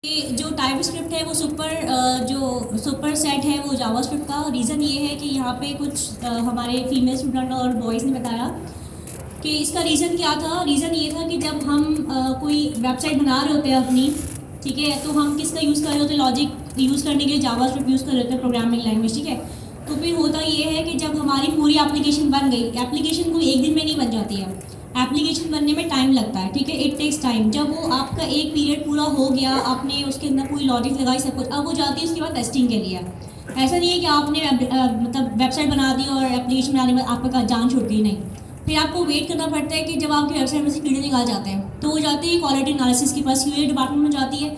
कि जो टाइपस्क्रिप्ट है वो जो सुपर सेट है वो जावास्क्रिप्ट का। रीज़न ये है कि यहाँ पे कुछ हमारे फीमेल स्टूडेंट और बॉयज़ ने बताया कि इसका रीज़न क्या था। रीज़न ये था कि जब हम कोई वेबसाइट बना रहे होते हैं अपनी, ठीक है, तो हम किसका यूज़ कर रहे होते हैं, लॉजिक यूज़ करने के लिए जावास्क्रिप्ट यूज़ कर रहे होते हैं, प्रोग्रामिंग लैंग्वेज, ठीक है। तो फिर होता ये है कि जब हमारी पूरी एप्लीकेशन बन गई, एप्लीकेशन कोई एक दिन में नहीं बन जाती है, एप्लीकेशन बनने में टाइम लगता है, ठीक है, इट टेक्स टाइम। जब वो आपका एक पीरियड पूरा हो गया, आपने उसके अंदर पूरी लॉजिक लगाई, सब कुछ, अब वो जाती है उसके बाद टेस्टिंग के लिए। ऐसा नहीं है कि आपने मतलब वेबसाइट बना दी और एप्लीकेशन बनाने में आपका जान छूट गई, नहीं। फिर आपको वेट करना पड़ता है कि जब आपकी वेबसाइट में से कीड़े निकाल जाते हैं तो वो जाती है क्वालिटी एनालिसिस के पास, क्यूए डिपार्टमेंट में जाती है।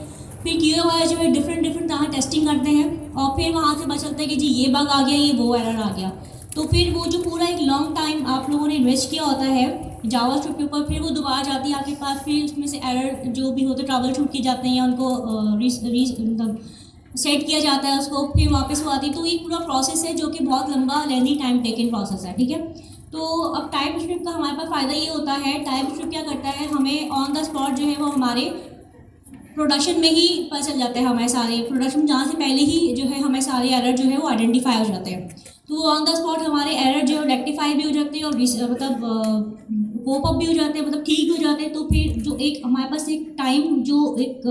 फिर क्यूए वाले जो है डिफरेंट डिफरेंट तरह टेस्टिंग करते हैं और फिर वहाँ से पता चलता है कि जी ये बग आ गया, ये वो एरर आ गया। तो फिर वो जो पूरा एक लॉन्ग टाइम आप लोगों ने इन्वेस्ट किया होता है जावास्क्रिप्ट के ऊपर, फिर वो दोबारा जाती है आपके पास, फिर उसमें से एरर जो भी होते ट्रबल शूट किए जाते हैं या उनको मतलब सेट किया जाता है उसको, फिर वापस वो आती है। तो एक पूरा प्रोसेस है जो कि बहुत लंबा लेंदी टाइम टेकिंग प्रोसेस है, ठीक है। तो अब टाइपस्क्रिप्ट का हमारे पास फ़ायदा ये होता है, टाइपस्क्रिप्ट क्या करता है, हमें ऑन द स्पॉट जो है वो हमारे प्रोडक्शन में ही पता चल जाता है, हमारे सारे प्रोडक्शन जहाँ से पहले ही जो है हमें सारे एरर जो है वो आइडेंटिफाई हो जाते हैं। तो ऑन द स्पॉट हमारे एरर जो है रेक्टिफाई भी हो जाते हैं और मतलब कोप अप भी हो जाते हैं, मतलब ठीक भी हो जाते हैं। तो फिर जो एक हमारे पास एक टाइम जो एक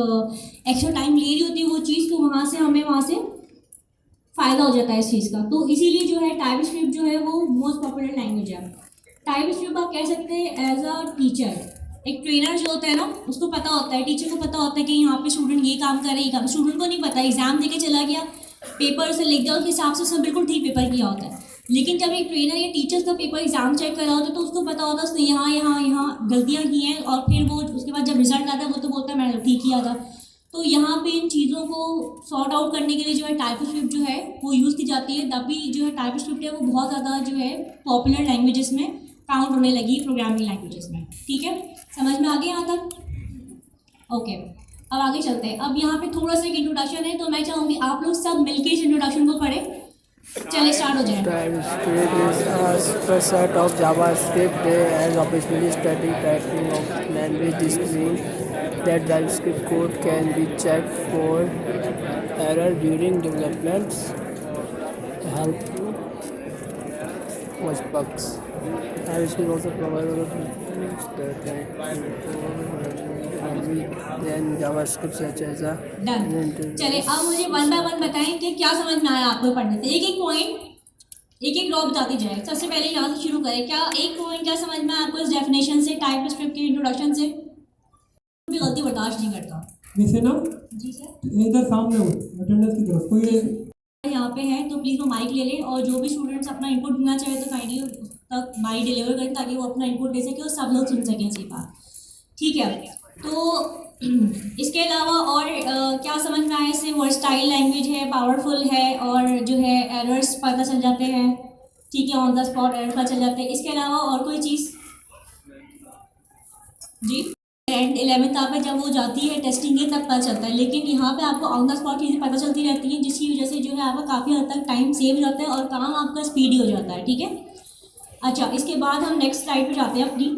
एक्स्ट्रा टाइम ले रही होती है वो चीज़, तो वहाँ से हमें वहाँ से फ़ायदा हो जाता है इस चीज़ का। तो इसीलिए जो है टाइपस्क्रिप्ट जो है वो मोस्ट पॉपुलर लैंग्वेज है। टाइपस्क्रिप्ट आप कह सकते हैं एज अ टीचर, एक ट्रेनर जो होता है ना, उसको पता होता है, टीचर को पता होता है कि यहाँ पे स्टूडेंट ये काम कर रहे हैं, ये काम। स्टूडेंट को नहीं पता, एग्जाम देके चला गया, पेपर से लिख दिया, उसके हिसाब से उसने बिल्कुल ठीक पेपर किया होता है। लेकिन जब एक ट्रेनर या टीचर्स का पेपर एग्जाम चेक कर रहा होता है तो उसको पता होता है उसने यहाँ यहाँ यहाँ गलतियाँ की हैं, और फिर वो उसके बाद जब रिजल्ट आता है वो तो बोलता है मैंने ठीक किया था। तो यहाँ पे इन चीज़ों को सॉर्ट आउट करने के लिए जो है टाइपस्क्रिप्ट जो है वो यूज़ की जाती है। तभी जो है टाइपस्क्रिप्ट है वो बहुत ज़्यादा जो है पॉपुलर लैंग्वेजेस में काउंट होने लगी, प्रोग्रामिंग लैंग्वेजेस में, ठीक है। समझ में आ गया यहाँ तक? ओके, अब आगे चलते हैं। अब यहाँ पे थोड़ा सा एक इंट्रोडक्शन है, तो मैं चाहूँगी आप लोग सब मिलके इस इंट्रोडक्शन को पढ़ें। चले स्टार्ट हो जाए। TypeScript is a superset of JavaScript as officially static typing of language. This means that JavaScript code can be checked for error during development, help watch bugs. TypeScript also provides tools that than JavaScript such as a done. चले अब मुझे one by one बताएं कि क्या समझ में आया आपको पढ़ने से। एक एक पॉइंट एक एक रॉ बताती जाए। सबसे पहले यहाँ से शुरू करें। क्या एक पॉइंट क्या समझ में आया आपको इस डेफिनेशन से, टाइपस्क्रिप्ट के इंट्रोडक्शन से? भी गलती बर्दाश्त नहीं करता। वैसे ना जी सर, इधर सामने हो अटेंडेंस की तरफ कोई यहाँ पे है तो प्लीज़ वो माइक ले लें, और जो भी स्टूडेंट्स अपना इनपुट देना चाहे तो काइंडली तक माइक डिलीवर करें ताकि वो अपना इनपुट दे सके और सब लोग सुन सकें सही बात, ठीक है। तो इसके अलावा और क्या समझ में आया इससे? वर्सटाइल लैंग्वेज है, पावरफुल है, और जो है एरर्स पता चल जाते हैं, ठीक है, ऑन द स्पॉट एरर पता चल जाते हैं। इसके अलावा और कोई चीज़? जी, 10th 11th पे जब वो जाती है टेस्टिंग के तब पता चलता है, लेकिन यहाँ पे आपको ऑन द स्पॉट चीज़ें पता चलती रहती हैं, जिसकी वजह से जो है आपका काफ़ी हद तक टाइम सेव हो जाता है और काम आपका स्पीडी हो जाता है, ठीक है। अच्छा, इसके बाद हम नेक्स्ट स्लाइड पे जाते हैं अपनी।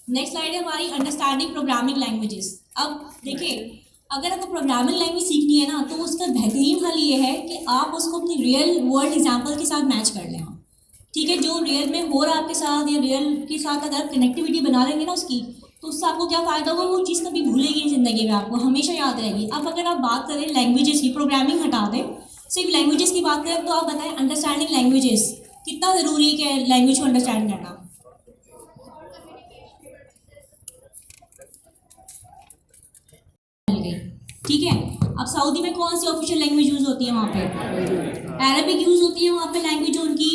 नेक्स्ट स्लाइड है हमारी अंडरस्टैंडिंग प्रोग्रामिंग लैंग्वेजेस। अब देखिए, अगर आपको प्रोग्रामिंग लैंग्वेज सीखनी है ना, तो उसका बेहतरीन हल ये है कि आप उसको अपनी रियल वर्ल्ड एग्जाम्पल के साथ मैच कर लें, ठीक है। जो रियल में हो रहा है आपके साथ या रियल के साथ अगर कनेक्टिविटी बना लेंगे ना उसकी, तो उससे आपको क्या फ़ायदा होगा, वो चीज़ कभी भूलेगी नहीं ज़िंदगी में, आपको हमेशा याद रहेगी। अब अगर आप बात करें लैंग्वेजेस की, प्रोग्रामिंग हटा दें, सिर्फ लैंग्वेजेस की बात करें, तो आप बताएं अंडरस्टैंडिंग लैंग्वेजेस कितना ज़रूरी है कि लैंग्वेज को अंडरस्टैंड करना। ठीक है। अब सऊदी में कौन सी ऑफिशियल लैंग्वेज यूज़ होती है? वहाँ पे अरबिक यूज़ होती है। वहाँ पे लैंग्वेज जो उनकी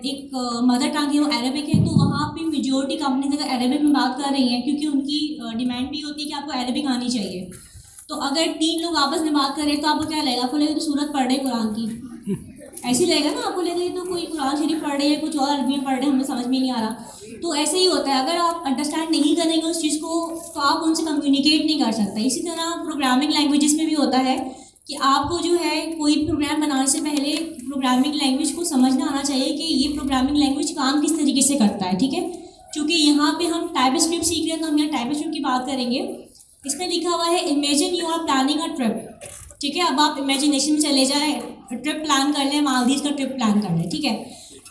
एक मदर टंग है वो अरबिक है। तो वहाँ पे मेजोरिटी कंपनीज अगर अरबिक में बात कर रही हैं, क्योंकि उनकी डिमांड भी होती है कि आपको अरबिक आनी चाहिए। तो अगर 3 लोग आपस में बात करें तो आपको क्या लगेगा? आपको लगेगा तो सूरत पढ़ रहे कुरान की, ऐसे ही लगेगा ना। आपको लगेगा तो कोई कुरान शरीफ पढ़ रहे हैं, कुछ और अरबी में पढ़ रहे हैं, हमें समझ में नहीं आ रहा। तो ऐसे ही होता है, अगर आप अंडरस्टैंड नहीं करेंगे उस चीज़ को तो आप उनसे कम्युनिकेट नहीं कर सकते। इसी तरह प्रोग्रामिंग लैंग्वेजेस में भी होता है कि आपको जो है कोई प्रोग्राम बनाने से पहले प्रोग्रामिंग लैंग्वेज को समझना आना चाहिए कि ये प्रोग्रामिंग लैंग्वेज काम किस तरीके से करता है, ठीक है। क्योंकि यहाँ पे हम टाइपस्क्रिप्ट सीख रहे हैं तो हम यहाँ टाइपस्क्रिप्ट की बात करेंगे। इसमें लिखा हुआ है imagine you are planning a trip. ठीक है, अब आप इमेजिनेशन में चले जाएं, ट्रिप प्लान कर लें, मालदीव का ट्रिप प्लान कर लें। ठीक है,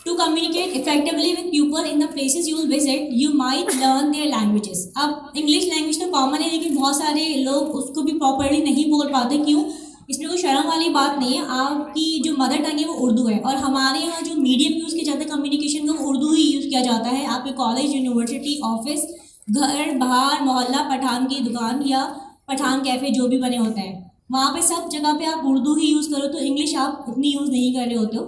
to communicate effectively with people in the places you will visit you might learn their languages. अब इंग्लिश लैंग्वेज तो कॉमन है, लेकिन बहुत सारे लोग उसको भी प्रॉपरली नहीं बोल पाते। क्यों? इसमें कोई शर्म वाली बात नहीं है। आपकी जो मदर टंग है वो उर्दू है, और हमारे यहाँ जो मीडियम यूज़ किया जाता है कम्युनिकेशन का, वो उर्दू ही यूज़ किया जाता है। आपके कॉलेज, यूनिवर्सिटी, ऑफिस, घर, बाहर, मोहल्ला, पठान की दुकान या पठान कैफ़े जो भी बने होते हैं, वहाँ पे सब जगह पे आप उर्दू ही यूज़ करो, तो इंग्लिश आप उतनी यूज़ नहीं कर रहे होते हो।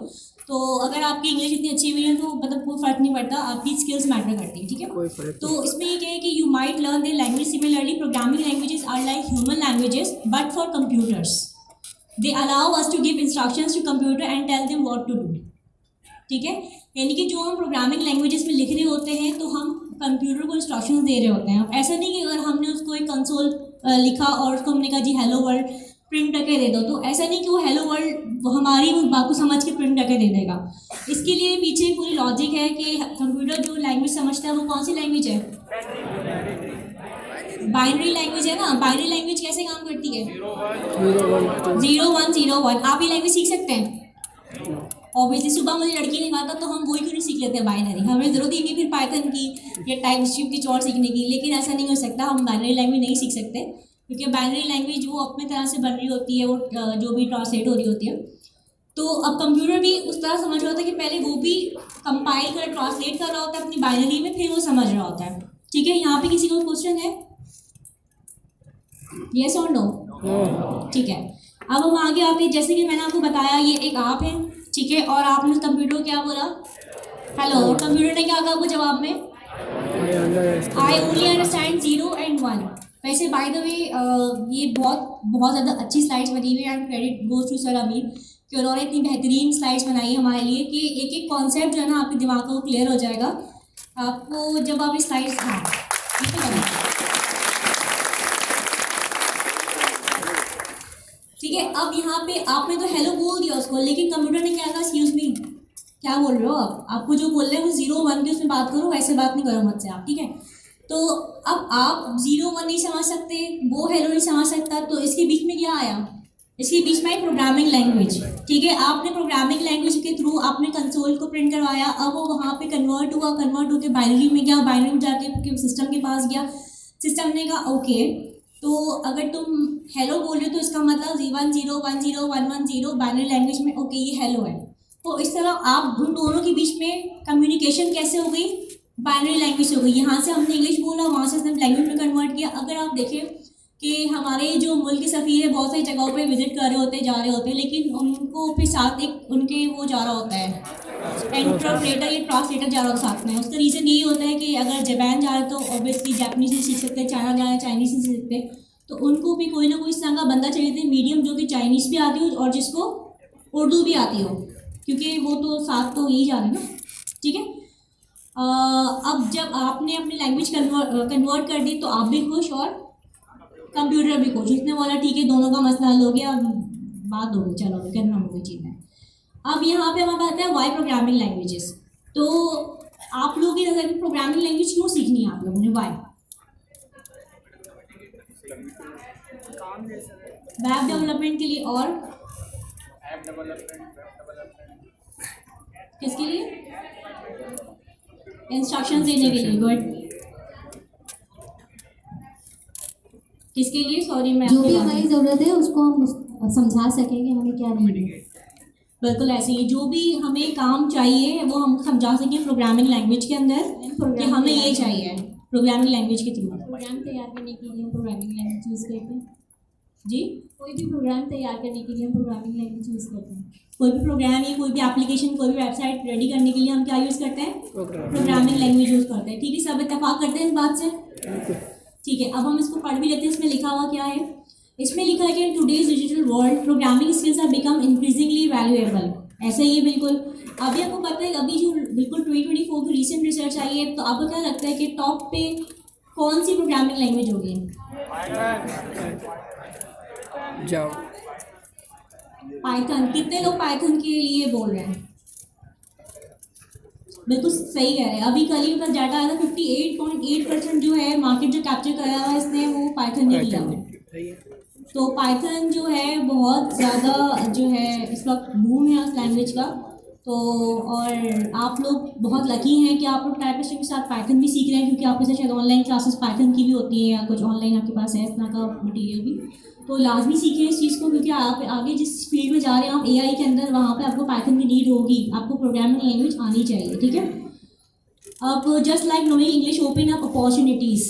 तो अगर आपकी इंग्लिश इतनी अच्छी हुई है तो मतलब कोई फ़र्क नहीं पड़ता, आपकी स्किल्स मैटर करती है। ठीक है, कोई फर्क तो इसमें ये क्या है कि you might learn their language similarly. Programming languages are like human languages but for computers. They allow us to give instructions to computer and tell them what to do. ठीक है, यानी कि जो हम प्रोग्रामिंग लैंग्वेजेस में लिख रहे होते हैं तो हम कंप्यूटर को इंस्ट्रक्शंस दे रहे होते हैं। ऐसा नहीं कि अगर हमने उसको एक कंसोल लिखा और उसको हमने कहा जी हेलो वर्ल्ड प्रिंट करके दे दो, तो ऐसा नहीं कि वो हेलो वर्ल्ड हमारी उस बात को समझ के प्रिंट करके दे देगा। इसके लिए पीछे पूरी लॉजिक है कि कंप्यूटर जो लैंग्वेज समझता है वो कौन सी लैंग्वेज है? बाइनरी लैंग्वेज है ना। बाइनरी लैंग्वेज कैसे काम करती है? 0 1 0 1। आप ये लैंग्वेज सीख सकते हैं? ऑब्वियसली सुबह मुझे लड़की ने कहा था तो हम वही क्यों नहीं सीख लेते हैं बाइनरी। हमें ज़रूरत ही नहीं फिर पाइथन की या टाइप स्क्रिप्ट की और सीखने की। लेकिन ऐसा नहीं हो सकता, हम बाइनरी लैंग्वेज नहीं सीख सकते, क्योंकि बाइनरी लैंग्वेज वो अपने तरह से बन रही होती है, वो जो भी ट्रांसलेट हो रही होती है। तो अब कंप्यूटर भी उस तरह समझ रहा होता है कि पहले वो भी कंपाइल कर ट्रांसलेट कर रहा होता है अपनी बाइनरी में, फिर वो समझ रहा होता है। ठीक है, यहाँ पे किसी को क्वेश्चन है? यस और नो? ठीक है, अब हम आगे आते, जैसे कि मैंने आपको बताया ये एक आप है। ठीक है, और आपने कंप्यूटर को क्या बोला? हेलो। और कंप्यूटर ने क्या कहा आपको जवाब में? I only understand 0 and 1। वैसे बाय द वे ये बहुत ज़्यादा अच्छी स्लाइड्स बनी हुई है, and credit goes to sir Amir कि उन्होंने इतनी बेहतरीन स्लाइड्स बनाई है हमारे लिए कि एक एक कॉन्सेप्ट जो है ना आपके दिमाग को क्लियर हो जाएगा आपको जब आप इस स्लाइड्स। हाँ, ये तो करना। ठीक है, अब यहाँ पे आपने तो हेलो बोल दिया उसको, लेकिन कंप्यूटर ने क्या कहा? एक्सक्यूज मी, क्या बोल रहे हो आप? आपको जो बोल रहे हैं वो 0 1 की उसमें बात करो, वैसे बात नहीं करो मुझसे आप। ठीक है, तो अब आप 0 1 नहीं समझ सकते, वो हेलो नहीं समझ सकता, तो इसके बीच में क्या आया? इसके बीच में प्रोग्रामिंग लैंग्वेज। ठीक है, आपने प्रोग्रामिंग लैंग्वेज के थ्रू आपने कंसोल को प्रिंट करवाया। अब वो वहाँ पे कन्वर्ट हुआ, कन्वर्ट होकर बाइनरी में गया, बाइनरी में जाके सिस्टम के पास गया, सिस्टम ने कहा ओके, तो अगर तुम हेलो बोल रहे हो तो इसका मतलब 1 0 1 0 1 1 0 बाइनरी लैंग्वेज में ओके ये हेलो है। तो इस तरह आप उन दोनों के बीच में कम्युनिकेशन कैसे हो गई? बाइनरी लैंग्वेज हो गई। यहाँ से हमने इंग्लिश बोला, वहाँ से हमने लैंग्वेज में कन्वर्ट किया। अगर आप देखें कि हमारे जो मुल्क के सफ़ीर है बहुत सारी जगहों पे विजिट कर रहे होते हैं, जा रहे होते हैं, लेकिन उनको फिर साथ एक उनके वो जा रहा होता है इंटरप्रेटर या ट्रांसलेटर जा रहा होता साथ में। उसका रीज़न यही होता है कि अगर जापान जा रहे हैं तो ऑब्वियसली जापानीज नहीं सीख सकते, चाइना जा रहे हैं चाइनीज़ नहीं सीख सकते, तो उनको भी कोई ना कोई इस तरह का बंदा चाहिए थे मीडियम, जो कि चाइनीज़ भी आती हो और जिसको उर्दू भी आती हो, क्योंकि वो तो साथ तो यही जा रहे हैं ना। ठीक है, अब जब आपने अपनी लैंग्वेज कन्वर्ट कर दी तो आप भी खुश और कंप्यूटर भी खुश। इसने बोला ठीक है दोनों का मसला हल हो गया, बात हो गई, चलो करना हो गई चीज़ है। अब यहाँ पे हमारे पास है वाई प्रोग्रामिंग लैंग्वेजेस। तो आप लोगों की नज़र में प्रोग्रामिंग लैंग्वेज क्यों सीखनी है आप लोगों ने? वाई? वेब डेवलपमेंट के लिए, और किसके लिए? इंस्ट्रक्शंस देने के लिए। गुड। किसके लिए? सॉरी, मैं जो भी हमारी ज़रूरत है उसको हम समझा सकें कि हमें क्या नीड है। बिल्कुल ऐसे ही जो भी हमें काम चाहिए वो हम समझा सकें प्रोग्रामिंग लैंग्वेज के अंदर कि हमें ये चाहिए प्रोग्रामिंग लैंग्वेज के थ्रू। प्रोग्राम तैयार करने के लिए हम प्रोग्रामिंग लैंग्वेज यूज़ करते हैं। जी, कोई भी प्रोग्राम तैयार करने के लिए हम प्रोग्रामिंग लैंग्वेज यूज़ करते हैं। कोई भी प्रोग्राम या कोई भी एप्लीकेशन, कोई भी वेबसाइट रेडी करने के लिए हम क्या यूज़ करते हैं? प्रोग्रामिंग लैंग्वेज यूज़ करते हैं। ठीक है, सब इत्तेफाक करते हैं इस बात से? ठीक है, अब हम इसको पढ़ भी लेते हैं। इसमें लिखा हुआ क्या है? इसमें लिखा है कि in today's digital world programming skills are become increasingly valuable. ऐसा ही है बिल्कुल। अभी आपको पता है अभी जो बिल्कुल 2024 की रिसेंट रिसर्च आई है, तो आपको क्या लगता है कि टॉप पे कौन सी प्रोग्रामिंग लैंग्वेज होगी? जाओ। पाइथन। कितने लोग पाइथन के लिए बोल रहे हैं? बिल्कुल सही कह रहे हैं। अभी कल ही मेरे पास डाटा आया था 58.8% जो है मार्केट जो कैप्चर कराया हुआ है इसने वो पाइथन ने किया हुआ। तो पाइथन जो है बहुत ज़्यादा जो है इस वक्त बूम है उस लैंग्वेज का। तो और आप लोग बहुत लकी हैं कि आप लोग टाइपिस्टिंग के साथ पाइथन भी सीख रहे हैं, क्योंकि आपके साथ शायद ऑनलाइन क्लासेस पाइथन की भी होती है या कुछ ऑनलाइन आपके पास है इस तरह का मटेरियल भी। तो लाजमी सीखें इस चीज़ को, क्योंकि आप आगे जिस फील्ड में जा रहे हैं आप एआई के अंदर, वहाँ पे आपको पाइथन की नीड होगी, आपको प्रोग्रामिंग लैंग्वेज आनी चाहिए, ठीक है। अब just like knowing English open up opportunities.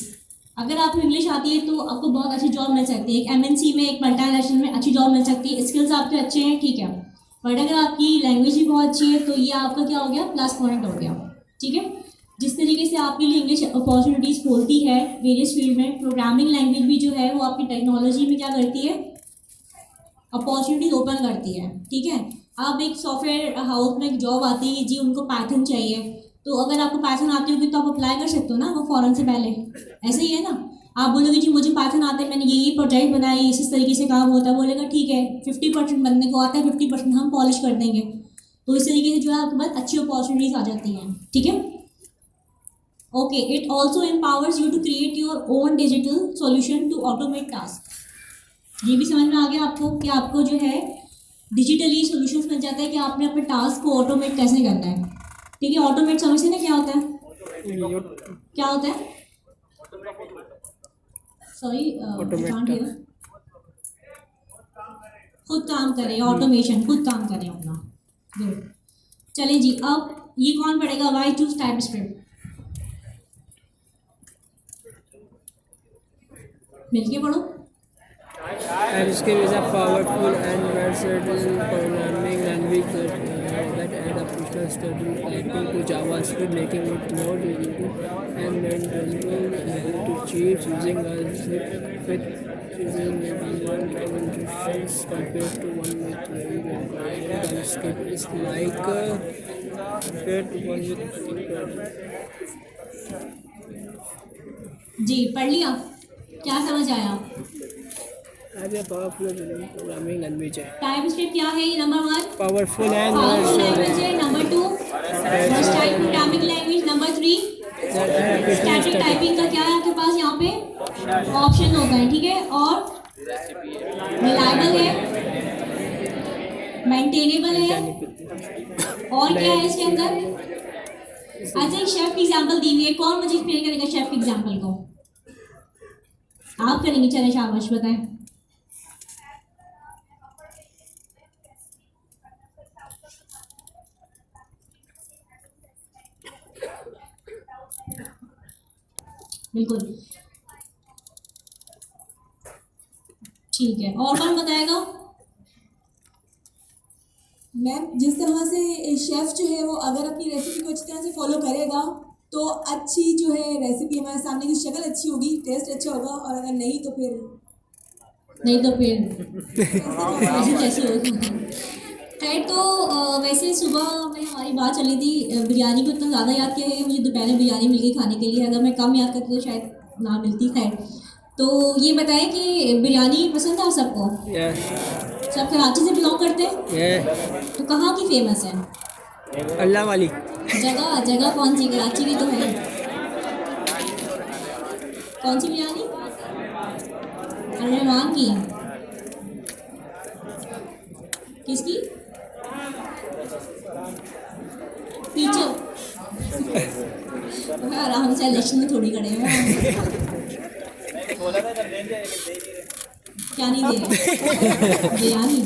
अगर आपको इंग्लिश आती है तो आपको बहुत अच्छी जॉब मिल सकती है, एक एमएनसी में, एक मल्टीनेशनल में अच्छी जॉब मिल सकती है। स्किल्स आपके अच्छे हैं, ठीक है, बट अगर आपकी लैंग्वेज भी बहुत अच्छी है तो ये आपका क्या हो गया, प्लस पॉइंट हो गया, ठीक है। जिस तरीके से आपके लिए इंग्लिश अपॉर्चुनिटीज़ खोलती है वेरियस फील्ड में, प्रोग्रामिंग लैंग्वेज भी जो है वो आपकी टेक्नोलॉजी में क्या करती है, अपॉर्चुनिटीज ओपन करती है, ठीक है। अब एक सॉफ्टवेयर हाउस में एक जॉब आती है जी, उनको पाइथन चाहिए, तो अगर आपको पाइथन आती होगी तो आप अप्लाई कर सकते हो ना वो फ़ौरन से पहले। ऐसे ही है ना, आप बोलोगे जी मुझे पाइथन आता है, मैंने ये प्रोजेक्ट बनाई, इस तरीके से काम होता है, बोलेगा ठीक है 50% बनने को आता है, 50% हम पॉलिश कर देंगे। तो इस तरीके से जो है आपके पास अच्छी अपॉर्चुनिटीज आ जाती हैं, ठीक है। Okay, it also empowers you to create your own digital solution to automate task. ये भी समझ में आ गया आपको कि आपको जो है डिजिटली सॉल्यूशंस मिल जाता है कि आपने अपने टास्क को ऑटोमेट कैसे करना है, ठीक है। ऑटोमेट समझते ना क्या होता है, क्या होता है, सॉरी खुद काम करें, ऑटोमेशन, खुद काम करें अपना। गुड, चलें जी। अब ये कौन पढ़ेगा, वाई चूज टाइपस्क्रिप्ट, मिलके पढ़ो। TypeScript is a powerful and versatile programming language that adds additional study typing to JavaScript, making it more intuitive and maintainable to achieve using a script with using maybe 1,000 instructions compared to one with very TypeScript is like compared to one with जी पढ़ लिया, क्या समझ आया। Powerful programming language है। TypeScript क्या है, number 1 powerful and powerful language है, number 2 versatile programming language, number 3 static typing का क्या है आपके पास यहाँ पे ऑप्शन होता है, ठीक है, और रिलायबल है, मेंटेनेबल है, और क्या है इसके अंदर। अच्छा एक शेफ की एग्जांपल दी हुई है, कौन मुझे एक्सप्लेन करेगा शेफ की एग्जांपल को, आप करेंगे, चले शाबाश बताएं। बिल्कुल ठीक है, और कौन बताएगा। मैम जिस तरह से शेफ़ जो है वो अगर अपनी रेसिपी को अच्छी तरह से फॉलो करेगा तो अच्छी जो है रेसिपी हमारे सामने की शक्ल अच्छी होगी, टेस्ट अच्छा होगा, और अगर नहीं तो फिर कैसे होगा। खैर तो वैसे सुबह में हमारी बात चली थी, बिरयानी को इतना ज़्यादा याद किया है, मुझे दोपहर में बिरयानी मिल गई खाने के लिए, अगर मैं कम याद करती तो शायद ना मिलती। खैर तो ये बताएं कि बिरयानी पसंद है सबको, सब कराची से बिलोंग करते हैं, तो कहाँ की फेमस है, अल्लाह वाली जगह कौन सी, कराची की तो है, कौन सी बिरयानी, रहमान की, किसकी, पीछे आराम से इलेक्शन में थोड़ी खड़े हैं, क्या नहीं दे रहे, बिरयानी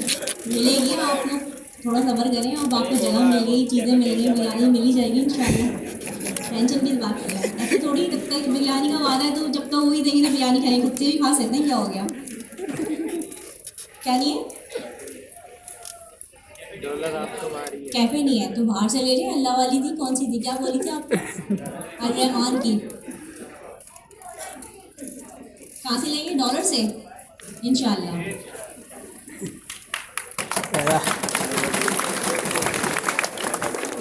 मिलेगी, आप लोग थोड़ा सब्र करें, अब आपको जगह मिल गई, चीज़ें मिल गई, बिरयानी मिल ही जाएगी इंशाल्लाह, टेंशन की बात है। ऐसे थोड़ी जब तक बिरयानी का वादा है तो जब तक वही देंगे तो बिरयानी खाएंगे, खुद से भी खा सकते हैं, क्या हो गया, क्या नहीं है, कैफे नहीं है तो बाहर से ले जाए, अल्लाह वाली थी, कौन सी थी, क्या बोली थी आप, रहमान की, कहाँ से लेंगे, डॉलर से इंशाल्लाह।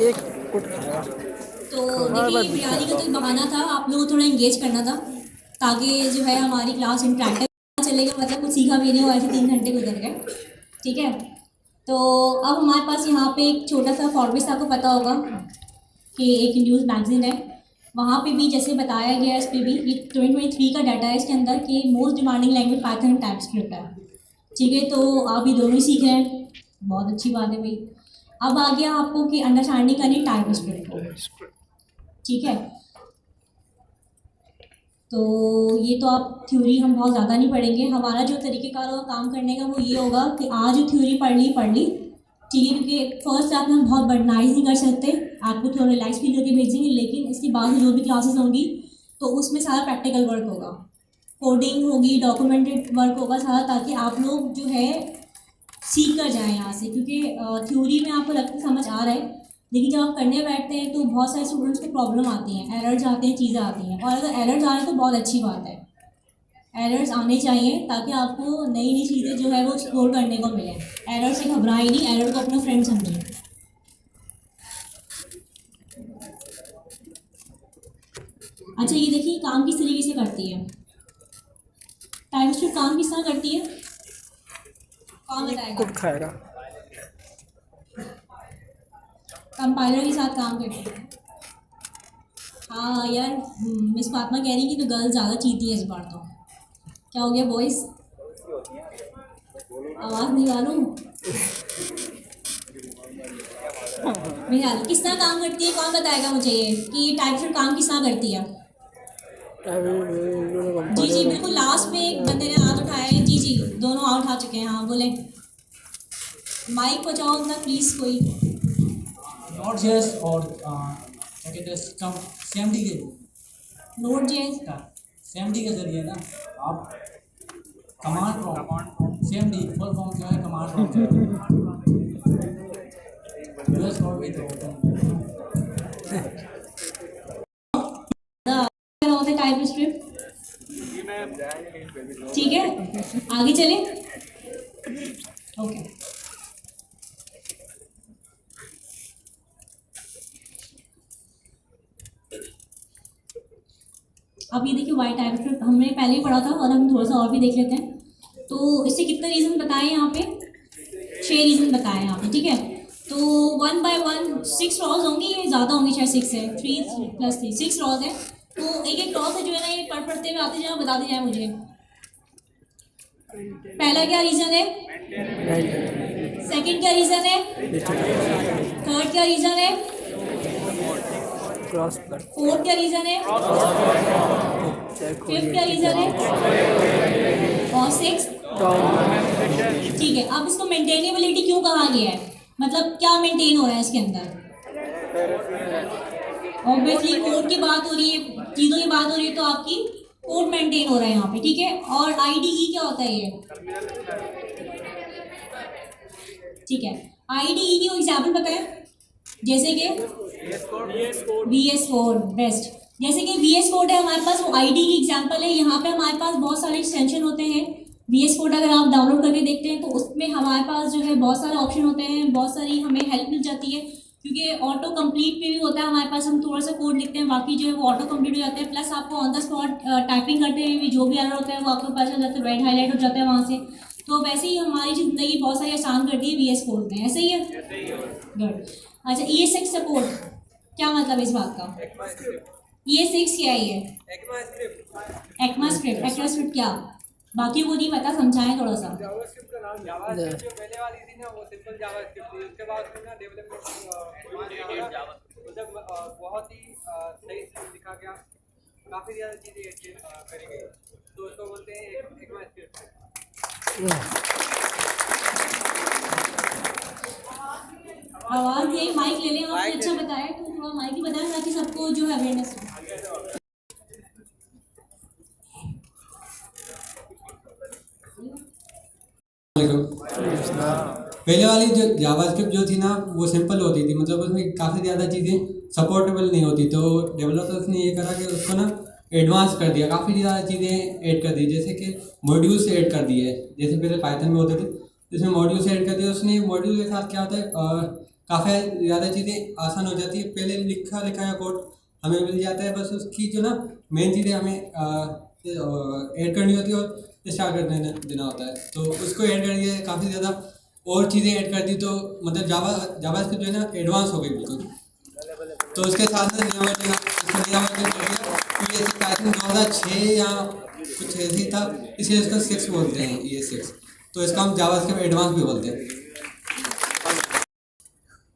एक कुट खाया। तो देखिए बिरयानी का तो बहाना था, आप लोगों को थोड़ा इंगेज करना था ताकि जो है हमारी क्लास इंटरेक्टिव चलेगा, मतलब कुछ सीखा भी नहीं हुआ, ऐसे 3 घंटे गुजर गए, ठीक है। तो अब हमारे पास यहाँ पे एक छोटा सा फॉर्मेट आपको पता होगा कि एक न्यूज़ मैगजीन है, वहाँ पे भी जैसे बताया गया है, इस पर भी ये 2023 का डाटा है इसके अंदर कि most demanding language Python and TypeScript है। ठीक है, तो आप ये दोनों ही सीख रहे हैं, बहुत अच्छी बात है भाई। अब आ गया आपको कि अंडरस्टैंडिंग करनी टाइपस्क्रिप्ट को। ठीक है, तो ये तो आप थ्योरी हम बहुत ज़्यादा नहीं पढ़ेंगे। हमारा जो तरीक़ेकार होगा काम करने का वो ये होगा कि आज जो थ्योरी पढ़ ली, ठीक है, क्योंकि फर्स्ट क्लास में हम बहुत बर्डनाइज नहीं कर सकते, आपको थोड़ा रिलैक्स फील करके भेजेंगे, लेकिन इसके बाद जो भी क्लासेस होंगी तो उसमें सारा प्रैक्टिकल वर्क होगा, कोडिंग होगी, डॉक्यूमेंटेड वर्क होगा सारा, ताकि आप लोग जो है सीख कर जाएँ यहाँ से। क्योंकि थ्योरी में आपको लगता है समझ आ रहा है, लेकिन जब आप करने बैठते हैं तो बहुत सारे स्टूडेंट्स को प्रॉब्लम आती हैं, एरर्स आते हैं, चीज़ें आती हैं। और अगर एरर्स आ रहे हैं तो बहुत अच्छी बात है, एरर्स आने चाहिए ताकि आपको नई नई चीज़ें जो है वो एक्सप्लोर करने को मिले। एरर से घबराएं नहीं, एरर को अपना फ्रेंड समझें। अच्छा, ये देखिए काम किस तरीके से करती है टाइपस्क्रिप्ट, काम किस तरह करती है, कौन बताएगा? कुछ खाएगा। कंपाइलर के साथ काम करती है। हाँ यार, मिस फातिमा कह रही कि तो गर्ल्स ज़्यादा चीती है इस बार। तो क्या हो गया बॉयज़, आवाज़ नहीं वालूँ मेरे हाल किस तरह काम करती है, कौन बताएगा मुझे ये कि टाइपस्क्रिप्ट काम किस तरह करती है? जी जी बिल्कुल, लास्ट में एक बंदे ने हाथ उठाया है। जी जी, दोनों हाथ उठा चुके हैं। हाँ बोले, माइक पहुँचाओ अपना प्लीज़ कोई। नोट जेएस और क्या कहते हैं सीएमडी के नोट जेएस का सीएमडी के जरिए ना आप command prompt, CMD full form क्या है, कमांड प्रॉम्प्ट यूएस कोड भी तो होता है टाइपस्क्रिप्ट। ठीक है, आगे चले। ओके, अब ये देखिए वाई टाइपस्क्रिप्ट हमने पहले ही पढ़ा था और हम थोड़ा सा और भी देख लेते हैं। तो इससे कितने रीज़न बताए यहाँ पे, 6 रीज़न बताए यहाँ पे। ठीक है, तो 1 by 1 6 रॉज होंगी, ये ज़्यादा होंगी, शायद 6 है, 3 + 3 6 रॉज है। तो एक एक रॉ से जो है ना ये पढ़ते हुए आते जाए, बताते जाए मुझे। पहला क्या रीज़न है, सेकंड क्या रीज़न है, थर्ड क्या रीज़न है, फोर्थ क्या रीज़न है, फिफ्थ क्या रीज़न है, और 6। ठीक है, अब इसको मेंटेनेबिलिटी क्यों कहा गया है, मतलब क्या मेंटेन हो रहा है इसके अंदर? ऑब्वियसली कोड की बात हो रही है, चीज़ों की बात हो रही है, तो आपकी कोड मेंटेन हो रहा है यहाँ पे। ठीक है, और IDE क्या होता है ये? ठीक है, IDE की एग्जाम्पल बताएं, जैसे कि VS Code बेस्ट। जैसे कि VS Code है हमारे पास, वो IDE की एग्जाम्पल है। यहाँ पे हमारे पास बहुत सारे एक्सटेंशन होते हैं। VS Code अगर आप डाउनलोड करके देखते हैं तो उसमें हमारे पास जो है बहुत सारे ऑप्शन होते हैं, बहुत सारी हमें हेल्प मिल जाती है, क्योंकि ऑटो कंप्लीट पे भी होता है हमारे पास। हम थोड़ा सा कोड लिखते हैं, बाकी जो है वो ऑटो कंप्लीट हो जाते हैं। प्लस आपको ऑन द स्पॉट टाइपिंग करते हुए भी जो भी एरर होता है वो आपको पता चल जाता है, रेड हाईलाइट हो जाता है वहाँ से। तो वैसे ही हमारी ज़िंदगी बहुत सारी आसान कर दी है VS Code ने, ऐसे ही है। गुड। अच्छा, ES6 सपोर्ट क्या मतलब इस बात का? ES6 क्या है? ये ECMAScript क्या? बाकी वो नहीं पता, समझाएं थोड़ा सा। जावास्क्रिप्ट का नाम जावास्क्रिप्ट जो पहले वाली थी ना वो सिंपल जावास्क्रिप्ट थी, उसके बाद उसमें ना डेवलपमेंट तो जब बहुत ही सही से लिखा गया, काफ़ी ज़्यादा चीज़ें करी गई, तो उसको बोलते हैं ECMAScript। आवाज़ यही माइक ले लें, आपने अच्छा बताया, तो थोड़ा माइक ही बताएं ताकि सबको जो है अवेयरनेस हो। पहले वाली जो जावास्क्रिप्ट जो थी ना वो सिंपल होती थी, मतलब उसमें काफ़ी ज़्यादा चीज़ें सपोर्टेबल नहीं होती, तो डेवलपर्स ने ये करा कि उसको ना एडवांस कर दिया, काफ़ी ज़्यादा चीज़ें ऐड कर दी, जैसे कि मॉड्यूल्स ऐड कर दिए। जैसे पहले पाइथन में होते थे, इसमें मॉड्यूल्स ऐड कर दिया उसने। मॉड्यूल के साथ क्या होता है, काफ़ी ज़्यादा चीज़ें आसान हो जाती है। पहले लिखा लिखाया कोड हमें मिल जाता है, बस उसकी जो ना मेन चीज़ें हमें ऐड करनी होती है और स्टार्ट कर देना होता है। तो उसको ऐड कर दिया, काफ़ी ज़्यादा और चीज़ें ऐड कर दी, तो मतलब जावास्क्रिप्ट जो है ना एडवांस हो गई बिल्कुल। तो उसके साथ में नया वर्जन आई थिंक 2006 या कुछ ऐसी था, इसलिए इसको 6 बोलते हैं ES6। तो इसका हम जावास्क्रिप्ट एडवांस भी बोलते हैं।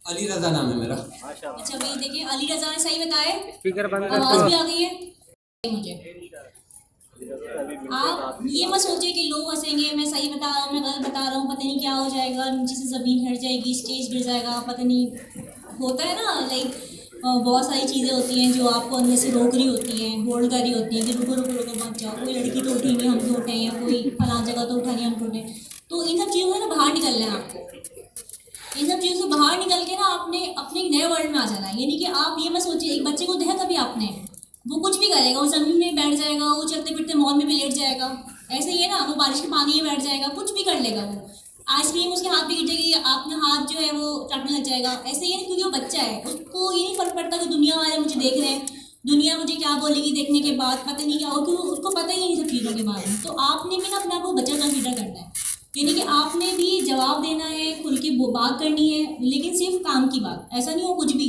अली रज़ा नाम है मेरा। अच्छा भाई देखिए, अली रज़ा ने सही बताया, स्पीकर बंद आवाज़ भी आ गई है मुझे। आप ये मत सोचिए कि लोग हंसेंगे, मैं सही बता रहा हूँ, मैं गलत बता रहा हूँ, पता नहीं क्या हो जाएगा, नीचे से ज़मीन हट जाएगी, स्टेज गिर जाएगा, पता नहीं होता है ना, लाइक बहुत सारी चीज़ें होती हैं जो आपको अंदर से रोक रही होती हैं, होल्ड कर रही होती हैं कि रुको रुको रुको मत जाओ, कोई लड़की तो उठी नहीं हम तो उठे, या कोई फलां जगह तो उठा नहीं हम तो उठे। तो इन सब चीज़ों से ना बाहर निकलना है आपको, इन सब चीज़ों से बाहर निकल के ना आपने अपने एक नए वर्ल्ड में आ जाना है। यानी कि आप ये मत सोचिए, एक बच्चे को देखा कभी आपने, वो कुछ भी करेगा, वो ज़मीन में बैठ जाएगा, वो चलते फिरते मॉल में भी लेट जाएगा, ऐसे ही है ना, वो बारिश के पानी में बैठ जाएगा, कुछ भी कर लेगा, वो आइसक्रीम उसके हाथ पे गिर जाएगी, आपका हाथ जो है वो चाटने लग जाएगा, ऐसे ही है ना, क्योंकि वो बच्चा है, उसको ये नहीं फर्क पड़ता कि दुनिया वाले मुझे देख रहे हैं, दुनिया मुझे क्या बोलेगी देखने के बाद, पता नहीं क्या हो, क्योंकि उसको पता ही नहीं सब चीज़ों के बारे में। तो आपने भी ना अपने आप को बच्चा कंसीडर करना है, यानी कि आपने भी जवाब देना है, खुल के बात करनी है, लेकिन सिर्फ काम की बात, ऐसा नहीं हो कुछ भी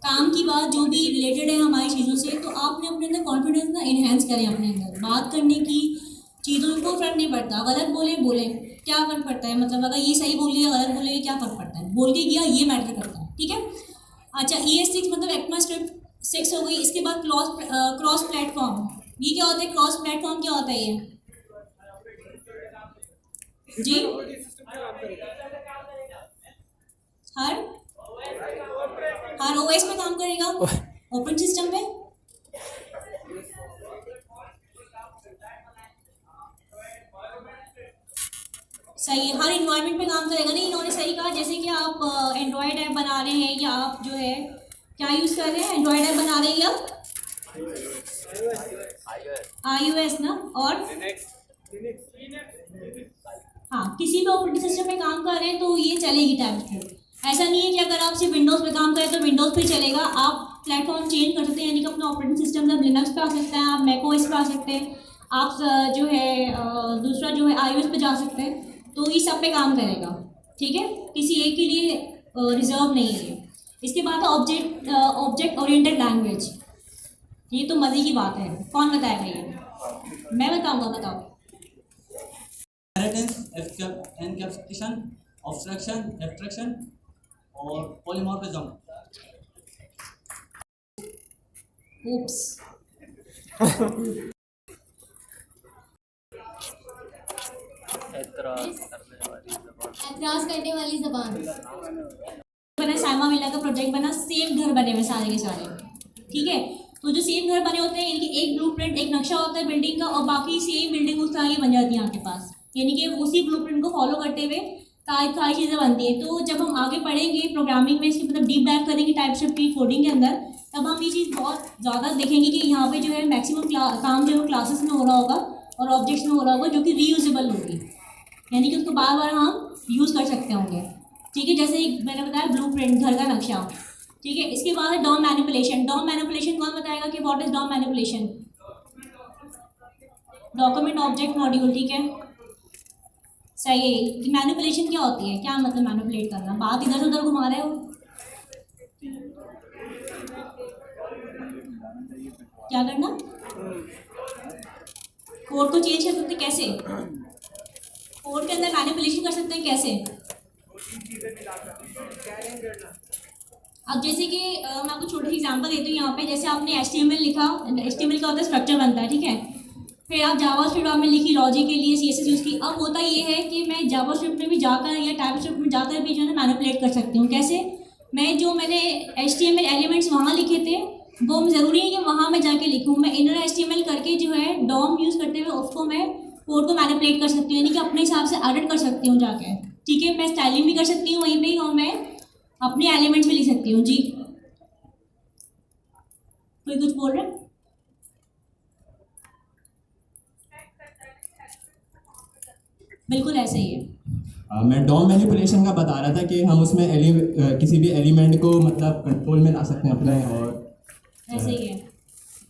काम की बात जो भी रिलेटेड है हमारी चीज़ों से। तो आपने अपने अंदर कॉन्फिडेंस ना इन्हेंस करें, अपने अंदर बात करने की चीज़ों को फर्क नहीं पड़ता, गलत बोले क्या फ़र्क पड़ता है, मतलब अगर ये सही बोल लिया गलत बोले क्या फ़र्क पड़ता है, बोल के गया ये मैटर करता है, ठीक है। अच्छा ES6 मतलब ECMAScript 6 हो गई। इसके बाद क्रॉस प्लेटफॉर्म, ये क्या होता है, क्रॉस प्लेटफॉर्म क्या होता है ये जी? हर OS में काम करेगा, ओपन सिस्टम में। सही है, हर इन्वायरमेंट में काम करेगा। नहीं, इन्होंने सही कहा, जैसे कि आप एंड्रॉयड ऐप बना रहे हैं, या आप जो है क्या यूज़ कर रहे हैं, एंड्रॉयड ऐप बना रहे हैं या iOS ना, और हाँ किसी भी ऑपरेटिंग सिस्टम में काम कर रहे हैं तो ये चलेगी टाइपस्क्रिप्ट। ऐसा नहीं है कि अगर आप सिर्फ विंडोज़ पे काम करें तो विंडोज़ पे चलेगा, आप प्लेटफॉर्म चेंज कर सकते हैं, यानी कि अपना ऑपरेटिंग सिस्टम जब लिनक्स पे आ सकते हैं, आप मैकओएस पे आ सकते हैं, आप जो है दूसरा जो है iOS पे जा सकते हैं, तो ये सब पे काम करेगा, ठीक है, किसी एक के लिए रिजर्व नहीं है ये। इसके बाद ऑब्जेक्ट ओरिएंटेड लैंग्वेज, ये तो मज़े की बात है, कौन बताएगा ये? मैं बताऊँगा, बताओ। एनकैप्सुलेशन, ऑब्स्ट्रक्शन, एब्स्ट्रक्शन और पॉलीमॉर्फिज्म। Oops. एतराज़ करने वाली ज़बान। बना साइमा विला का प्रोजेक्ट बना, सेम घर बने हुए सारे के सारे, ठीक है। तो जो सेम घर बने होते हैं, यानी कि एक ब्लूप्रिंट, एक नक्शा होता है बिल्डिंग का, और बाकी सेम बिल्डिंग उस तरह की बन जाती है आपके पास, यानी कि उसी ब्लूप्रिंट को फॉलो करते हुए सारी चीज़ें बनती हैं। तो जब हम आगे पढ़ेंगे प्रोग्रामिंग में, इसकी मतलब डीप डाइव करेंगे टाइपस्क्रिप्ट की कोडिंग के अंदर, तब हम ये चीज़ बहुत ज़्यादा देखेंगे कि यहाँ पे जो है मैक्सिमम काम जो है क्लासेस में हो रहा होगा और ऑब्जेक्ट्स में हो रहा होगा, जो कि रीयूजेबल होगी, यानी कि उसको बार बार हम यूज़ कर सकते होंगे, ठीक है। जैसे मैंने बताया ब्लूप्रिंट, घर का नक्शा, ठीक है। इसके बाद है डॉम मैनिपुलेशन। डॉम मैनिपुलेशन कौन बताएगा कि what is DOM manipulation? Document object module, ठीक है, सही है। कि मैनिपुलेशन क्या होती है, क्या मतलब मैनिपुलेट करना, बात इधर से उधर घुमा रहे हो, क्या करना, कोड को चेंज कर सकते कैसे, कोड के अंदर मैनिपुलेशन कर सकते हैं कैसे। अब जैसे कि मैं आपको छोटी सी एग्जांपल देती हूँ यहाँ पे, जैसे आपने HTML लिखा, HTML का होता है स्ट्रक्चर बनता है, ठीक है, फिर आप जावास्क्रिप्ट में लिखी लॉजिक के लिए CSS यूज़ की। अब होता ये है कि मैं जावास्क्रिप्ट में भी जाकर या टाइपस्क्रिप्ट में जाकर भी जो है मैनिपुलेट कर सकती हूँ। कैसे? मैंने HTML एलिमेंट्स वहाँ लिखे थे, वो ज़रूरी है कि वहाँ मैं जाके लिखूँ, मैं इनर HTML करके जो है डॉम यूज़ करते हुए उसको मैं कोड को मैनिपुलेट कर सकती हूँ, यानी कि अपने हिसाब से एडिट कर सकती हूँ जाके, ठीक है। मैं स्टाइलिंग भी कर सकती हूँ वहीं पे, और मैं अपने एलिमेंट्स भी लिख सकती हूँ। जी, कोई कुछ बोल रहा है? बिल्कुल ऐसे ही है। मैं डॉम मैनिपुलेशन का बता रहा था कि हम उसमें किसी भी एलिमेंट को मतलब कंट्रोल में ला सकते हैं अपने, और ऐसे ही है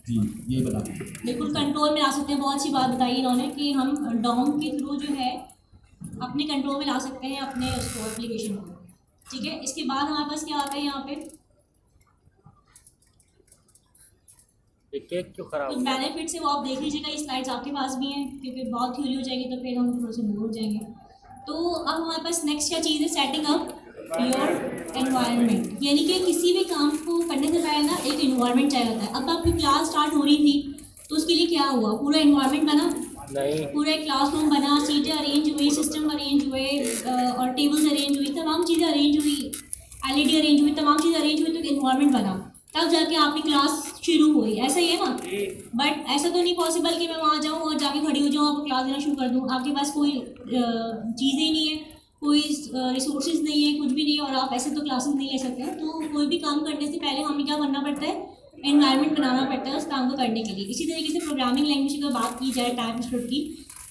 जी, यही बता दें। बिल्कुल कंट्रोल में ला सकते हैं। बहुत अच्छी बात बताई इन्होंने कि हम डॉम के थ्रू जो है अपने कंट्रोल में ला सकते हैं अपने उसको एप्लीकेशन को, ठीक है। इसके बाद हमारे पास क्या आता है यहाँ पे, केक क्यों खराब कुछ बेनिफिट्स है वो आप देख लीजिएगा, ये स्लाइड्स आपके पास भी हैं, क्योंकि बहुत थ्योरी हो जाएगी तो फिर हम थोड़ा सा बोर हो जाएंगे। तो अब हमारे पास नेक्स्ट क्या चीज़ है, सेटिंग अप योर एनवायरनमेंट, यानी कि किसी भी काम को करने से पहले ना एक इन्वायरमेंट चाहिए होता है। अब आपकी क्लास स्टार्ट हो रही थी तो उसके लिए क्या हुआ, पूरा इन्वायरमेंट बना, नहीं, पूरा एक क्लासरूम बना, सीटें अरेंज हुई, सिस्टम अरेंज हुए और टेबल्स अरेंज हुई, तमाम चीज़ें अरेंज हुई, LED अरेंज हुई, तमाम चीज़ें अरेंज हुई, तो एक इन्वायरमेंट बना, तब जाके आपकी क्लास शुरू हुई। ऐसा ही है ना? बट ऐसा तो नहीं पॉसिबल कि मैं वहाँ जाऊँ और जाके खड़ी हो जाऊँ, आपको क्लास देना शुरू कर दूँ। आपके पास कोई चीज़ें ही नहीं है, कोई रिसोर्सेज नहीं है, कुछ भी नहीं है, और आप ऐसे तो क्लासेस नहीं ले सकते हैं। तो कोई भी काम करने से पहले हमें क्या करना पड़ता है, एनवायरनमेंट बनाना पड़ता है उस काम को करने के लिए। इसी तरीके से प्रोग्रामिंग लैंग्वेज की बात की जाए टाइपस्क्रिप्ट की,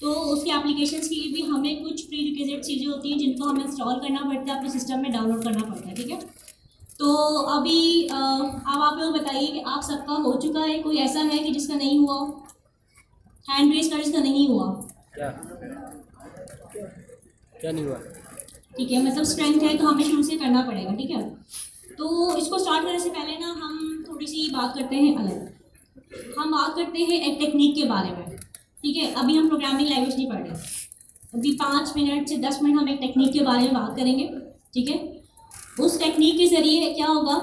तो उसके एप्लीकेशंस के लिए भी हमें कुछ प्री रिक्विजिट चीज़ें होती हैं जिनको हमें इंस्टॉल करना पड़ता है, अपने सिस्टम में डाउनलोड करना पड़ता है। ठीक है, तो अभी अब आप लोग बताइए कि आप सबका हो चुका है, कोई ऐसा है कि जिसका नहीं हुआ, हैंड रेज कर जिसका नहीं हुआ। क्या नहीं हुआ? ठीक है, मतलब स्ट्रेंथ है तो हमें शुरू से करना पड़ेगा। ठीक है, तो इसको स्टार्ट करने से पहले ना हम थोड़ी सी बात करते हैं अलग, हम बात करते हैं एक टेक्निक के बारे में। ठीक है, अभी हम प्रोग्रामिंग लैंग्वेज नहीं पढ़ रहे, अभी 5 मिनट से 10 मिनट हम एक टेक्निक के बारे में बात करेंगे। ठीक है, उस टेक्निक के ज़रिए क्या होगा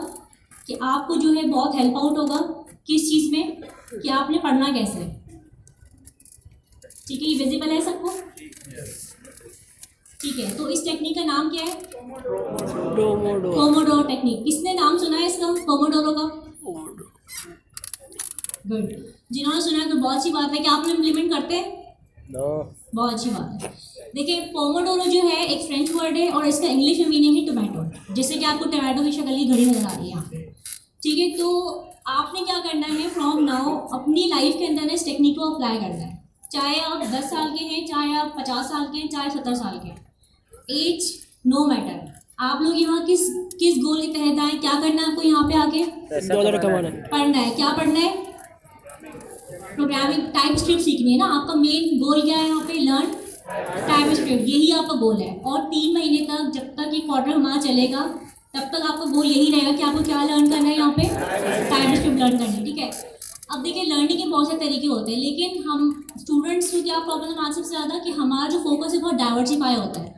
कि आपको जो है बहुत हेल्प आउट होगा, किस चीज़ में, कि आपने पढ़ना कैसे है। ठीक है, ये विजिबल है सबको? ठीक है, तो इस टेक्निक का नाम क्या है? Pomodoro technique. किसने नाम सुना है इसका, पोमोडोरो का? गुड, जिन्होंने सुना है तो बहुत अच्छी बात है। कि आप लोग इम्प्लीमेंट करते हैं? नो। बहुत अच्छी बात है। देखिए, पोमोडोरो जो है एक फ्रेंच वर्ड है और इसका इंग्लिश में मीनिंग है टोमेटो, जैसे कि आपको टोमेटो की शक्ल की घड़ी नजर आ रही है यहाँ पे। ठीक है, तो आपने क्या करना है, फ्रॉम नाउ अपनी लाइफ के अंदर इस टेक्निक को अप्लाई करना है। चाहे आप 10 साल के हैं, चाहे आप 50 साल के हैं, चाहे 70 साल के हैं, एज नो मैटर। आप लोग यहाँ किस गोल के तहत आए, क्या करना है आपको यहाँ पे आके? $2 कमाना। पढ़ना है। क्या पढ़ना है? प्रोग्रामिंग टाइपस्क्रिप्ट सीखनी है ना। आपका मेन गोल क्या है यहाँ पे? लर्न टाइपस्क्रिप्ट, यही आपका गोल है। और 3 महीने तक, जब तक ये क्वार्टर हमारा चलेगा, तब तक आपका गोल यही रहेगा कि आपको क्या लर्न करना है यहाँ पे? टाइपस्क्रिप्ट लर्न करनी है। ठीक है, अब देखिए लर्निंग के बहुत से तरीके होते हैं, लेकिन हम स्टूडेंट्स को क्या प्रॉब्लम आती है सबसे ज़्यादा, कि हमारा जो फोकस है बहुत डाइवर्सिफाई होता है।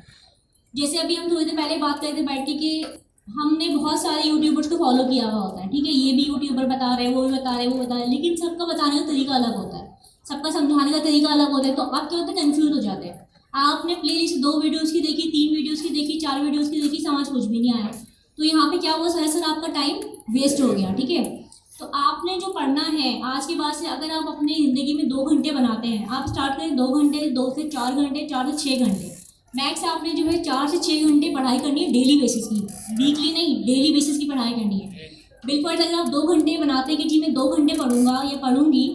जैसे अभी हम थोड़ी देर पहले बात करते बैठ के कि हमने बहुत सारे यूट्यूबर्स को फॉलो किया हुआ होता है। ठीक है, ये भी यूट्यूबर बता रहे हैं, वो भी बता रहे हैं, वो बता रहे हैं, लेकिन सबका बताने का तरीका अलग होता है, सबका समझाने का तरीका अलग होता है। तो आप क्या होता है, कन्फ्यूज हो जाते हैं। आपने प्ले लिस्ट 2 वीडियोज़ की देखी, 3 वीडियोज़ की देखी, 4 वीडियोज़ की देखी, समझ कुछ भी नहीं आया, तो यहाँ पे क्या हुआ, सरासर आपका टाइम वेस्ट हो गया। ठीक है, तो आपने जो पढ़ना है आज के बाद से, अगर आप अपनी ज़िंदगी में 2 घंटे बनाते हैं, आप स्टार्ट करें 2 घंटे, 2 से 4 घंटे, 4 से 6 घंटे मैक्स। आपने जो है 4 से 6 घंटे पढ़ाई करनी है डेली बेसिस की, वीकली नहीं, डेली बेसिस की पढ़ाई करनी है। बिल्कुल, अगर आप 2 घंटे बनाते हैं कि जी मैं 2 घंटे पढ़ूंगा या पढ़ूंगी,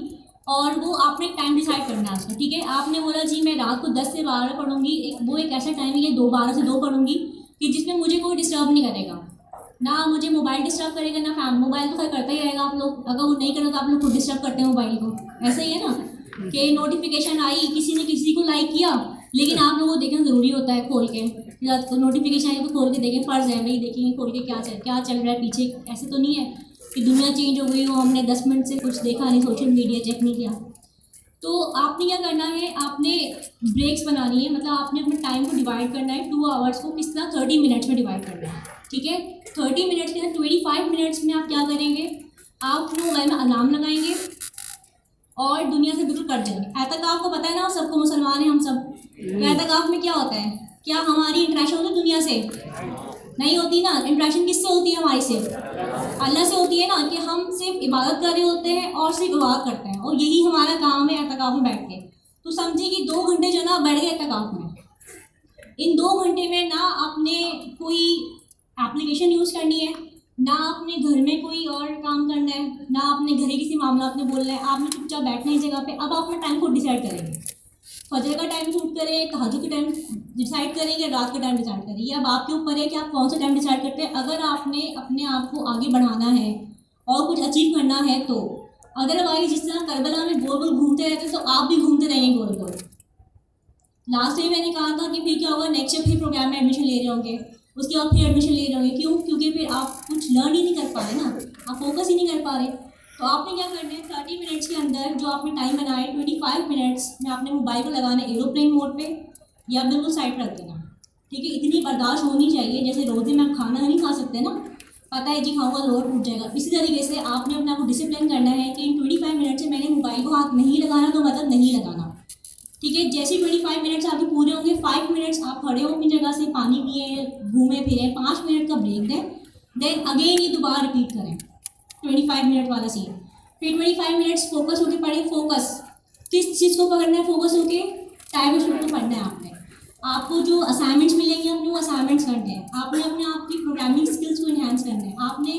और वो आपने टाइम डिसाइड करना है उसका। ठीक है, आपने बोला जी मैं रात को 10 से 12 पढ़ूंगी, वो एक ऐसा टाइम है कि 12 से 2 पढ़ूंगी कि जिसमें मुझे कोई डिस्टर्ब नहीं करेगा, ना मुझे मोबाइल डिस्टर्ब करेगा, ना फैन। मोबाइल तो खैर करता ही रहेगा आप लोग, अगर वो नहीं करेगा तो आप लोग खुद डिस्टर्ब करते हैं मोबाइल को। ऐसा ही है ना कि नोटिफिकेशन आई, किसी ने किसी को लाइक किया, लेकिन आप लोगों को देखना ज़रूरी होता है खोल के, नोटिफिकेशन आई तो खोल के देखें, फ़र्ज़ है भाई, देखेंगे खोल के क्या चल रहा है पीछे। ऐसे तो नहीं है कि दुनिया चेंज हो गई हो, हमने 10 मिनट से कुछ देखा नहीं, सोशल मीडिया चेक नहीं किया। तो आपने क्या करना है, आपने ब्रेक्स बनानी है, मतलब आपने अपने टाइम को डिवाइड करना है। 2 आवर्स को किस तरह 30 मिनट्स में डिवाइड करना है। ठीक है, 30 मिनट्स के अंदर 25 मिनट्स में आप क्या करेंगे, आप अपने मोबाइल में अलार्म लगाएंगे और दुनिया से बिल्कुल कट जाएंगे। एहतिकाफ को पता है ना, सबको, मुसलमान हैं हम सब। एहतिकाफ में क्या होता है, क्या हमारी इंटरेक्शन होती है दुनिया से? नहीं होती ना। इंटरेक्शन किससे होती है हमारी? सिर्फ अल्लाह से होती है ना, कि हम सिर्फ इबादत कर रहे होते हैं और सिर्फ इबादत करते हैं, और यही हमारा काम है एहतिकाफ में बैठ के। तो समझिए कि 2 घंटे जो ना बैठ गए एहतिकाफ में, इन 2 घंटे में ना आपने कोई एप्लीकेशन यूज़ करनी है, ना अपने घर में कोई और काम करना है, ना अपने घरे किसी मामला आपने बोलना है, आपने चुपचाप बैठना है जगह पे। अब आप अपना टाइम खुद डिसाइड करेंगे, फजर का टाइम शूट करें, तहज्जुद का टाइम डिसाइड करेंगे, रात का टाइम डिसाइड करें। ये अब आपके ऊपर है कि आप कौन सा टाइम डिसाइड करते हैं। अगर आपने अपने आप को आगे बढ़ाना है और कुछ अचीव करना है तो, अदरवाइज जिस तरह करबला में गोल गोल घूमते रहते तो आप भी घूमते रहेंगे गोल गोल। लास्ट टाइम मैंने कहा था कि फिर क्या होगा, नेक्स्ट ईयर फिर प्रोग्राम में एडमिशन ले रहे होंगे, उसके बाद फिर एडमिशन ले रहे होंगे। क्यों? क्योंकि फिर आप कुछ लर्न ही नहीं कर पा रहे ना, आप फोकस ही नहीं कर पा रहे। तो तो आपने क्या करना है, 30 मिनट्स के अंदर जो आपने टाइम बनाया है 25 मिनट्स में आपने मोबाइल को लगाना है एरोप्लेन मोड पे या बिल्कुल साइड पर रख देना। ठीक है, इतनी बर्दाश्त होनी चाहिए। जैसे रोज़े में आप खाना नहीं खा सकते ना, पता है जी खाऊंगा लोअर टूट जाएगा, इसी तरीके से आपने अपने आप को डिसिप्लिन करना है कि इन 25 मिनट से मैंने मोबाइल को हाथ नहीं लगाना, तो मतलब नहीं लगाना। ठीक है, जैसे 25 मिनट्स आपके पूरे होंगे, 5 मिनट्स आप खड़े हो अपनी जगह से, पानी पिए, घूमे फिरे, 5 मिनट का ब्रेक दें, देन अगेन ये दोबारा रिपीट करें 25 मिनट वाला सीन। फिर 25 मिनट्स फोकस होके पढ़े। फोकस किस चीज़ को पकड़ना है, फोकस होके टाइम स्टूड को पढ़ना है आपने। आपको जो असाइनमेंट्स मिलेंगे अपने वो असाइनमेंट्स करने हैं, आपने अपने आप की प्रोग्रामिंग स्किल्स को इन्हांस करना है, आपने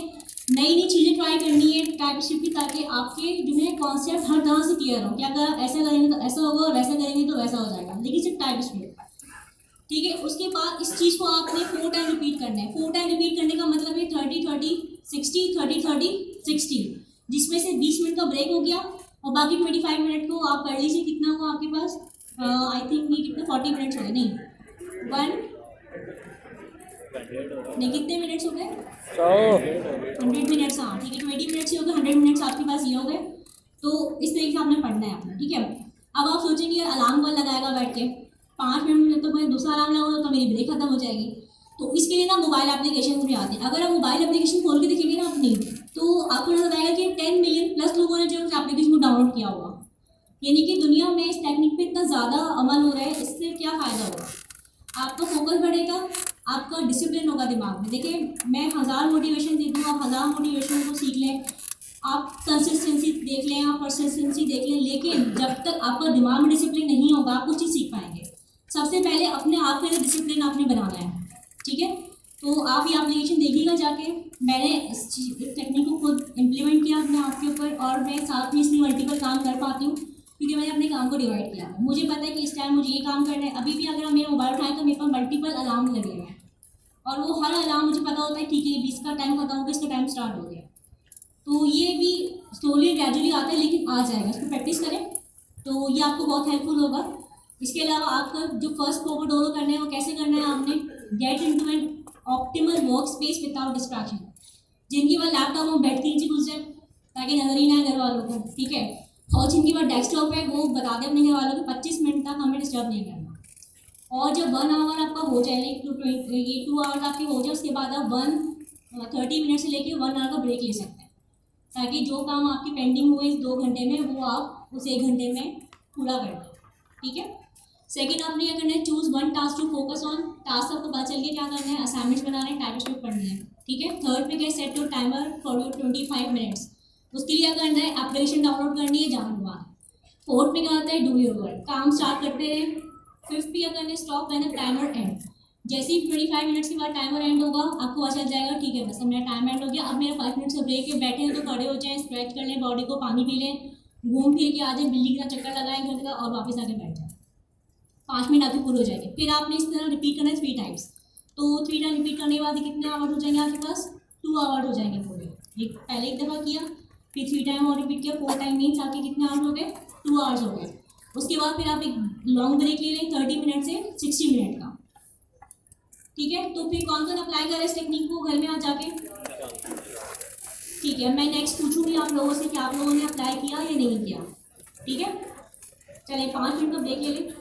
नई नई चीज़ें ट्राई करनी है टाइपस्क्रिप्ट की, ताकि आपके जो है कॉन्सेप्ट हर तरह से क्लियर हो कि अगर ऐसा करेंगे तो ऐसा होगा और वैसा करेंगे तो वैसा हो जाएगा, लेकिन सिर्फ टाइपस्क्रिप्ट। ठीक है, उसके बाद इस चीज़ को आपने 4 टाइम रिपीट करना है। 4 टाइम रिपीट करने का मतलब है 30-30-60 30-30-60, जिसमें से 20 मिनट का ब्रेक हो गया और बाकी 25 मिनट को आप कर लीजिए। कितना हुआ आपके पास, आई थिंक ये कितने 40 मिनट्स हो गए, नहीं 1 कितने मिनट्स हो गए, 100 मिनट्स। हाँ ठीक है, 20 मिनट्स ही हो गए, 100 मिनट्स आपके पास ये हो गए। तो इस तरीके से आपने पढ़ना है अपना। ठीक है, अब आप सोचेंगे यार अलार्म कौन लगाएगा बैठ के, 5 मिनट में तो मैं दूसरा अलार्म लगाऊंगा तो मेरी ब्रेक खत्म हो जाएगी। तो इसके लिए ना मोबाइल एप्लीकेशन भी आते हैं। अगर आप मोबाइल एप्लीकेशन खोल के देखेंगे ना अपनी, तो आपको नजर आएगा कि 10 मिलियन प्लस लोगों ने जो उस एप्लीकेशन को डाउनलोड किया होगा। यानी कि दुनिया में इस टेक्निक पे इतना ज़्यादा अमल हो रहा है, इससे क्या फ़ायदा होगा, आपका फोकस बढ़ेगा, आपका डिसिप्लिन होगा दिमाग में। देखिए मैं 1000 मोटिवेशन दे दूँ, आप 1000 मोटिवेशन को सीख लें, आप कंसिस्टेंसी देख लें, आप परसिस्टेंसी देख लें, लेकिन जब तक आपका दिमाग में डिसिप्लिन नहीं होगा आप कुछ चीज़ सीख पाएंगे। सबसे पहले अपने आप के लिए डिसिप्लिन आपने बनाना है। ठीक है, तो आप ये एप्लीकेशन देखिएगा जाके। मैंने इस टेक्निक को खुद इम्प्लीमेंट किया अपने आप के ऊपर, और मैं साथ में इसलिए मल्टीपल काम कर पाती हूँ क्योंकि मैंने अपने काम को डिवाइड किया है। मुझे पता है कि इस टाइम मुझे ये काम करना है। अभी भी अगर हम मेरा मोबाइल उठाएं तो मेरे पास मल्टीपल अलार्म लगे हुए हैं, और वो हर अलार्म मुझे पता होता है ठीक है 20 का टाइम खत्म हो गया, इसका टाइम स्टार्ट हो गया। तो ये भी स्लोली ग्रेजुअली आता है, लेकिन आ जाएगा, इसको प्रैक्टिस करें तो ये आपको बहुत हेल्पफुल होगा। इसके अलावा आपका जो फर्स्ट पोमोडोरो करना है वो कैसे करना है, आपने get into an optimal work space without distraction. जिनकी बार लैपटॉप में बैठ के नीचे घुस जाए ताकि नजर ही ना आए घर वालों को। ठीक है, और जिनकी बार डेस्कटॉप है वो बता दें अपने घर वालों को 25 मिनट तक हमें डिस्टर्ब नहीं करना। और जब 1 आवर आपका हो जाए, ये 2 आवर्स आपके हो जाए, उसके बाद आप 30 मिनट से लेके 1 आवर का ब्रेक ले सकते हैं, ताकि जो काम आपकी पेंडिंग हुए इस 2 घंटे में वो आप उस 1 घंटे में पूरा कर दें। ठीक है, सेकंड आपने क्या करना है, choose 1 task to focus on. Task आपको पता चल गया क्या करना है, असाइनमेंट्स बनाना है, टाइपस्क्रिप्ट पढ़नी है। ठीक है, थर्ड पे क्या, set your timer for your 25 minutes. उसके लिए क्या करना है, एप्लीकेशन डाउनलोड करनी है, जान हुआ। फोर्थ पे क्या होता है, डू योर वर्क, काम स्टार्ट करते हैं। फिफ्थ पे क्या करना है, stop when the timer and. जैसे ही 25 मिनट्स के बाद टाइमर एंड होगा आपको पता चल जाएगा ठीक है बस अब मेरा टाइम एंड हो गया, अब मेरा 5 मिनट्स का ब्रेक है। बैठे हैं तो खड़े हो जाएं, स्ट्रेच कर लें बॉडी को, पानी पी लें, घूम फिर के आ जाए, बिल्ली का चक्कर लगाएं घर का, और वापस आके बैठ जाए। 5 मिनट आपके पूरे हो जाएंगे। फिर आपने इस तरह रिपीट करना है 3 टाइम्स। तो 3 टाइम रिपीट करने के बाद कितने आवर्स हो जाएंगे आपके पास, 2 आवर्स हो जाएंगे पूरे। एक पहले एक दफ़ा किया, फिर 3 टाइम और रिपीट किया, 4 टाइम मीन्स आपके कितने आवर्स हो गए, 2 आवर्स हो गए। उसके बाद फिर आप एक लॉन्ग ब्रेक ले लें 30 मिनट से 60 मिनट का। ठीक है, तो फिर कौन कौन अप्लाई करें इस टेक्निक को घर में आ जाके। ठीक है, मैं नेक्स्ट पूछूंगी आप लोगों से कि आप लोगों ने अप्लाई किया या नहीं किया। ठीक है, चलिए 5 मिनट का ब्रेक ले लें,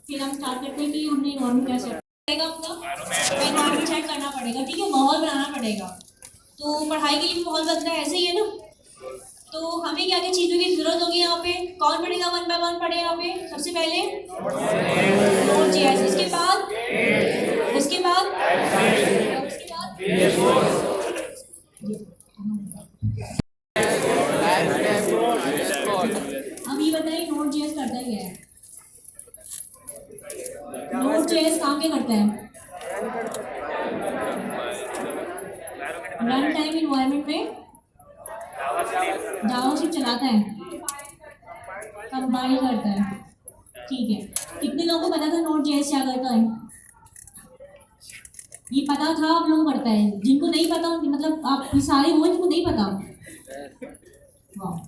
फिर हम स्टार्ट करते हैं कि हमने इन्वायरमेंट कैसे पड़ेगा, अपना इन्वायरमेंट सेट करना पड़ेगा। ठीक है, माहौल बनाना पड़ेगा। तो पढ़ाई के लिए माहौल बनता है ऐसे ही है ना। तो हमें क्या क्या चीज़ों की ज़रूरत होगी यहाँ पे, कौन पढ़ेगा, 1 बाय 1 पढ़े यहाँ पे। सबसे पहले Node.js, उसके बाद अब ये बताइए Node.js करता है क्या है। Node.js काम क्या करता है, रन टाइम इन्वायरमेंट में जावास्क्रिप्ट चलाता है, कंपाइल करता है। ठीक है, कितने लोगों को पता था Node.js क्या करता है, ये पता था आप लोगों को पढ़ता है। जिनको नहीं पता मतलब आप सारे हो जिनको नहीं पता, वाह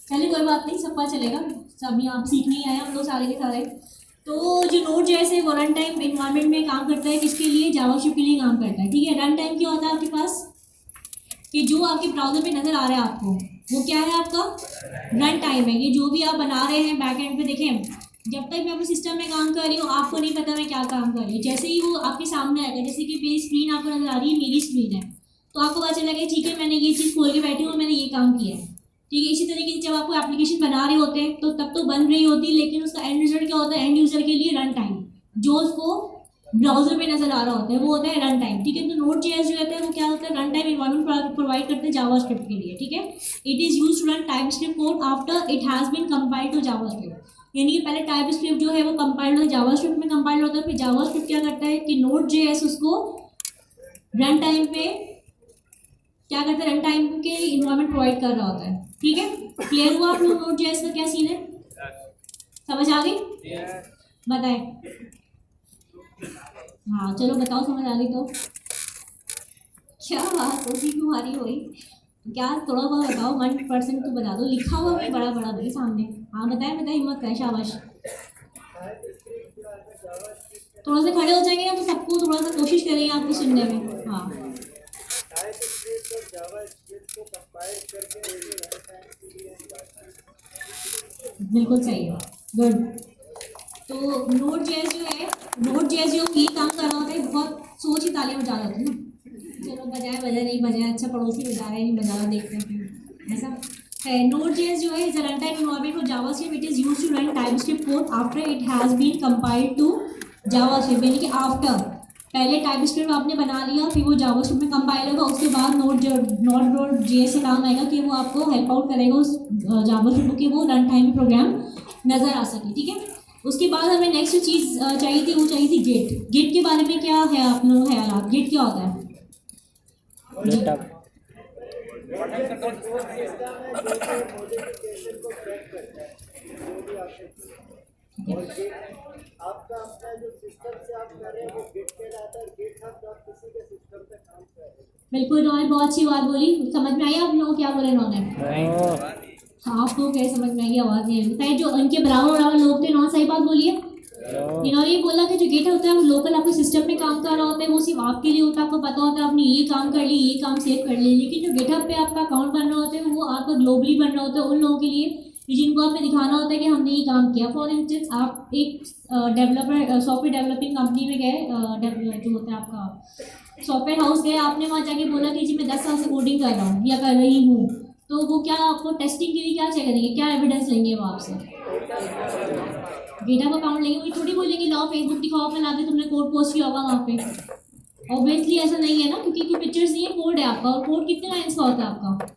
चलिए कोई बात नहीं, सबका चलेगा, सब यहाँ सीखने ही आए हम लोग सारे के सारे। तो जो Node.js है वो रन टाइम इन्वायरमेंट में काम करता है, किसके लिए, जावास्क्रिप्ट के लिए काम करता है। ठीक है, रन टाइम क्या होता है आपके पास, कि जो आपके ब्राउज़र पे नज़र आ रहा है आपको, वो क्या है आपका रन टाइम है। ये जो भी आप बना रहे हैं बैक एंड पे, देखें जब तक मैं अपने सिस्टम में काम कर रही हूँ आपको नहीं पता मैं क्या काम कर रही हूँ। जैसे ही वो आपके सामने आएगा, जैसे कि मेरी स्क्रीन आपको नज़र आ रही है, मेरी स्क्रीन है, तो आपको पता चलेगा ठीक है मैंने ये चीज़ खोल के बैठी हूँ और मैंने ये काम किया है। ठीक है, इसी तरीके से जब आपको एप्लीकेशन बना रहे होते हैं तो तब तो बन रही होती, लेकिन उसका एंड रिजल्ट क्या होता है, एंड यूज़र के लिए रन टाइम, जो उसको ब्राउज़र पे नज़र आ रहा होता है वो होता है रन टाइम। ठीक है, तो Node.js जो होता है वो क्या होता है, रन टाइम इन्वायरमेंट प्रोवाइड करते हैं जावास्क्रिप्ट के लिए। ठीक है, it is use to run TypeScript code after it has been compiled to JavaScript. यानी कि पहले टाइपस्क्रिप्ट जो है वो कंपाइल्ड होता है, जावास्क्रिप्ट में कंपाइल्ड होता है, फिर जावास्क्रिप्ट क्या करता है कि Node.js उसको रन टाइम पे क्या करता है, रन टाइम के इन्वायरमेंट प्रोवाइड कर रहा होता है। ठीक है, क्लियर हुआ आप लोग Node.js का क्या सीन है, समझ आ गई? बताएं। हाँ चलो बताओ, समझ आ गई तो क्या बात होगी तुम्हारी हुई क्या, थोड़ा बहुत बताओ, 1% तो बता दो, लिखा हुआ भी बड़ा बड़ा भाई सामने। हाँ बताएं बताएं, हिम्मत है, शाबाश। थोड़ा सा खड़े हो जाएंगे ना तो सबको थोड़ा सा कोशिश करेंगे आपको सुनने में। हाँ बिल्कुल सही है, गुड। तो Node.js जो है, Node.js जो ये काम कर रहा होता है, बहुत सोच ही तालियां बजा रहे होते हैं ना, चलो बजाए बजा नहीं बजाए, अच्छा पड़ोसी बजा रहे नहीं बजा रहा, देखते हैं ऐसा है। Node.js जो है is a run time environment for JavaScript, it is used to run TypeScript code after it has been compiled to JavaScript. यानी कि आफ्टर, पहले टाइपस्क्रिप्ट आपने बना लिया, फिर वो जावास्क्रिप्ट में कंपाइल होगा, उसके बाद Node.js से काम आएगा कि वो आपको हेल्प आउट करेगा उस जावास्क्रिप्ट के वो रन टाइम प्रोग्राम नज़र आ सके। ठीक है, उसके बाद हमें नेक्स्ट जो चीज़ चाहिए थी वो चाहिए थी गेट। गेट के बारे में क्या है आप लोगों का ख्याल, गेट क्या होता है? आपका अपना जो सिस्टम से आप कर रहे हैं वो गेट कहलाता है, गेट हब आप किसी के सिस्टम पे काम कर रहे हैं। बिल्कुल, इन्होंने बहुत अच्छी बात बोली, समझ में आई आप लोगों को क्या बोले इन्होंने? आपको क्या समझ में आई, आवाज़ नहीं आई। जो उनके बराबर लोग थे, इन्होंने सही बात बोली है। इन्होंने ये बोला कि जो गेट होता है वो लोकल आपके सिस्टम में काम कर रहा होता है, वो सिर्फ आपके लिए होता है, आपको पता होता है आपने ये काम कर ली, ये काम सेव कर ली। लेकिन जो गेटअप पे आपका अकाउंट बन रहा होता है वो आपका ग्लोबली बन रहा होता है, उन लोगों के लिए जिनको आपने दिखाना होता है कि हमने ये काम किया। फॉर इंस्टेंस आप एक डेवलपर सॉफ्टवेयर डेवलपिंग कंपनी में गए, जो होता है आपका सॉफ्टवेयर हाउस गए, आपने वहाँ जाके बोला कि जी मैं 10 साल से कोडिंग कर रहा हूँ या कर रही हूँ, तो वो क्या आपको टेस्टिंग के लिए क्या चेक करेंगे, क्या एविडेंस लेंगे वो आपसे? गेटअप अकाउंट लेंगे, वो थोड़ी बोलेंगे लाओ फेसबुक दिखाओ अपना लाके तुमने कोड पोस्ट किया होगा वहाँ पे। ऑब्वियसली ऐसा नहीं है ना, क्योंकि कोई पिक्चर्स नहीं है, कोड है आपका, और कोड कितने लाइन्स का होता है आपका?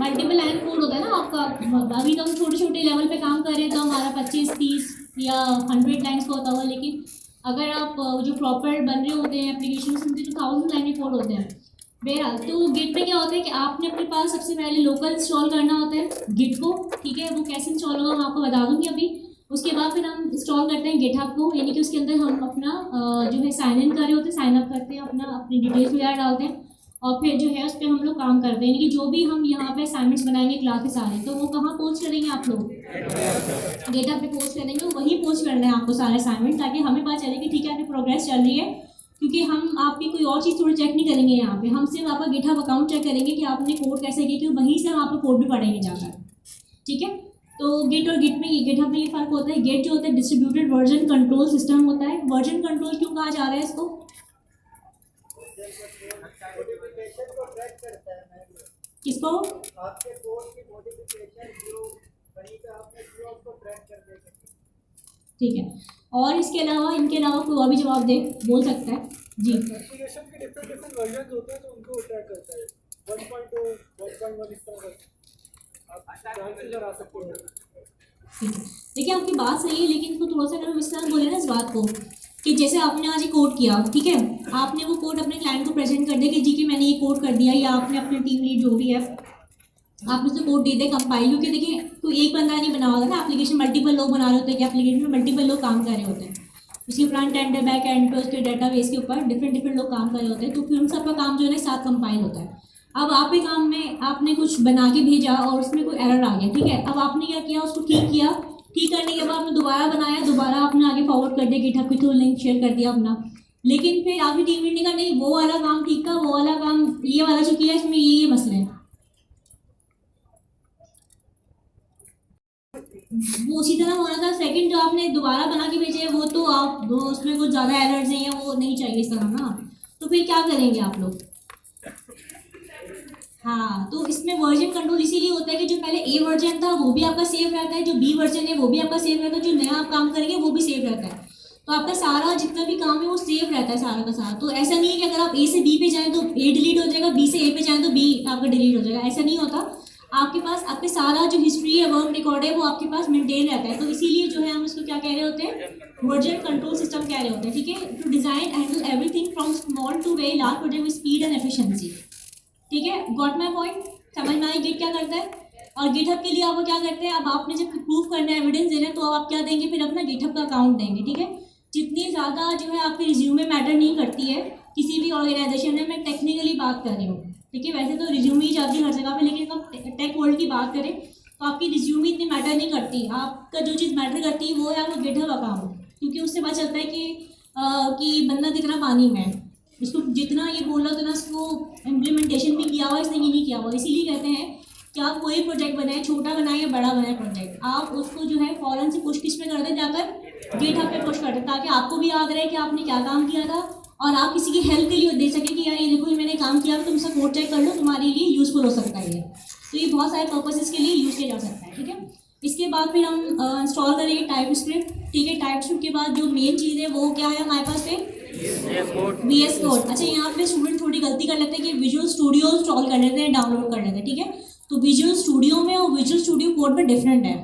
मल्टीपल लाइन कोड होता है ना आपका। अभी तो हम छोटे छोटे लेवल पे काम कर रहे हैं तो हमारा 25, 30 या 100 लाइन्स का होता होगा, लेकिन अगर आप जो प्रॉपर बन रहे होते हैं एप्लीकेशन उनके तो 1000 लाइन कोड होते हैं। बहरहाल तो गिट में क्या होता है कि आपने अपने पास सबसे पहले लोकल इंस्टॉल करना होता है गिट को। ठीक है, वो कैसे इंस्टॉल होगा मैं आपको बता दूंगी अभी। उसके बाद फिर हम इंस्टॉल करते हैं गिटहब को, यानी कि उसके अंदर हम अपना जो है साइन इन कर रहे होते हैं, साइन अप करते हैं, अपना अपनी डिटेल्स वगैरह डालते हैं, और फिर जो है उस पर हम लोग काम करते हैं। यानी कि जो भी हम यहाँ पे असाइनमेंट्स बनाएंगे क्लास के सारे, तो वो कहाँ पोस्ट करेंगे आप लोग? गिटहब पे पोस्ट करेंगे, वहीं पोस्ट करना है आपको सारे असाइनमेंट, ताकि हमें पता चले कि ठीक है आपकी प्रोग्रेस चल रही है। क्योंकि हम आपकी कोई और चीज़ थोड़ी चेक नहीं करेंगे यहाँ पे, हम सिर्फ आपका गिटहब अकाउंट चेक करेंगे कि आपने कोड कैसे किया, क्योंकि वहीं से हम आपको कोड भी पढ़ेंगे जाकर। ठीक है, तो गिट और गिट में गिटहब में ये फ़र्क होता है। गिट जो होता है डिस्ट्रीब्यूटेड वर्जन कंट्रोल सिस्टम होता है। वर्जन कंट्रोल क्यों कहा जा रहा है इसको? किसको? आपके कोड की मॉडिफिकेशन जो कहीं पे आपने किया उसको ट्रैक कर देगा। ठीक है, और इसके अलावा इनके अलावा कोई और भी जवाब दे बोल सकता है जी। एप्लीकेशन के डिफरेंट वर्जन होते हैं तो उनको ट्रैक करता है, 1.2 1.1 इस तरह आप चांसेस आ सकते हैं। ठीक है, देखिए आपकी बात सही है, लेकिन इसको थोड़ा सा अगर हम इस तरह बोले ना इस बात को कि जैसे आपने आज ये कोड किया, ठीक है, आपने वो कोड अपने क्लाइंट को प्रेजेंट कर दिया कि जी कि मैंने ये कोड कर दिया, या आपने अपने टीम लीड जो भी है आपने उसे कोड दे दे कंपाइल, क्योंकि देखिए कोई एक बंदा नहीं बना होता ना, एप्लीकेशन मल्टीपल लोग बना रहे होते हैं कि एप्लीकेशन में मल्टीपल लोग काम कर रहे होते हैं, उसके फ्रंट एंड बैक एंड पे उसके डेटाबेस के ऊपर डिफरेंट लोग काम कर रहे होते हैं, तो फिर उन सबका काम जो है साथ कंपाइल होता है। अब आपके काम में आपने कुछ बना के भेजा और उसमें कोई एरर आ गया, ठीक है, अब आपने क्या किया, उसको ठीक किया, ठीक करने के बाद आपने दोबारा बनाया, दोबारा आपने आगे फॉरवर्ड कर दिया, गिटहब के थ्रू लिंक शेयर कर दिया अपना, लेकिन फिर आपकी टीम लीड ने कहा नहीं वो वाला काम ठीक था, वो वाला काम ये वाला जो किया इसमें ये मसले हैं, वो उसी तरह होना था। सेकंड जो आपने दोबारा बना के भेजे वो तो आप वो उसमें कुछ ज़्यादा एरर्स हैं या वो नहीं चाहिए इस तरह ना, तो फिर क्या करेंगे आप लोग? हाँ, तो इसमें वर्जन कंट्रोल इसीलिए होता है कि जो पहले ए वर्जन था वो भी आपका सेव रहता है, जो बी वर्जन है वो भी आपका सेव रहता है, जो नया आप काम करेंगे वो भी सेव रहता है। तो आपका सारा जितना भी काम है वो सेव रहता है सारा का सारा। तो ऐसा नहीं है कि अगर आप ए से बी पे जाएं तो ए डिलीट हो जाएगा, बी से ए पे जाएं तो बी आपका डिलीट हो जाएगा, ऐसा नहीं होता। आपके पास आपके सारा जो हिस्ट्री है, वर्क रिकॉर्ड है, वो आपके पास मेंटेन रहता है। तो इसीलिए जो है हम इसको क्या कह रहे होते हैं, वर्जन कंट्रोल सिस्टम कह रहे होते हैं, ठीक है। To design handle everything from small to very large project with speed and efficiency, ठीक है। Got my point? समझ में आई गिट क्या करता है? और गिटहब के लिए आप क्या करते हैं, अब आपने जब प्रूफ करना है, एविडेंस देना है, तो अब आप क्या देंगे फिर अपना गिटहब का अकाउंट देंगे, ठीक है। जितनी ज़्यादा जो है आपकी रिज्यूमे मैटर नहीं करती है किसी भी ऑर्गेनाइजेशन में, मैं टेक्निकली बात कर रही हूँ, ठीक है। वैसे तो रिज्यूमे ही जाती है हर जगह पे, लेकिन हम टेक वर्ल्ड की बात करें तो आपकी रिज्यूमे इतनी मैटर नहीं करती। आपका जो चीज़ मैटर करती है वो है वो गिटहब अकाउंट, क्योंकि उससे पता चलता है कि बंदा कितना पानी में है, इसको जितना ये बोला उतना इसको इम्प्लीमेंटेशन भी किया हुआ, इसने ये नहीं किया हुआ। इसीलिए कहते हैं कि आप कोई प्रोजेक्ट बनाए, छोटा बनाए या बड़ा बनाए प्रोजेक्ट, आप उसको जो है फ़ौरन से पुश किस में कर दें, जाकर गिटहब पे पुश कर दें, ताकि आपको भी याद रहे कि आपने क्या काम किया था और आप किसी की हेल्प के लिए दे सकें कि यार ये देखो ये मैंने काम किया, तुम इसका कोड चेक कर लो, तुम्हारे लिए यूज़फुल हो सकता है ये। तो ये बहुत सारे पर्पसेस के लिए यूज़ किया जा सकता है, ठीक है। इसके बाद फिर हम इंस्टॉल करेंगे टाइप स्क्रिप्ट, ठीक है। टाइप स्क्रिप्ट के बाद जो मेन चीज़ है वो क्या है हमारे पास पे, VS कोड। अच्छा, यहाँ पे स्टूडेंट थोड़ी गलती कर लेते हैं कि विजुअल स्टूडियो इंस्टॉल कर लेते हैं, डाउनलोड कर लेते हैं, ठीक है। तो विजुअल स्टूडियो में और विजुअल स्टूडियो कोड में डिफरेंट है,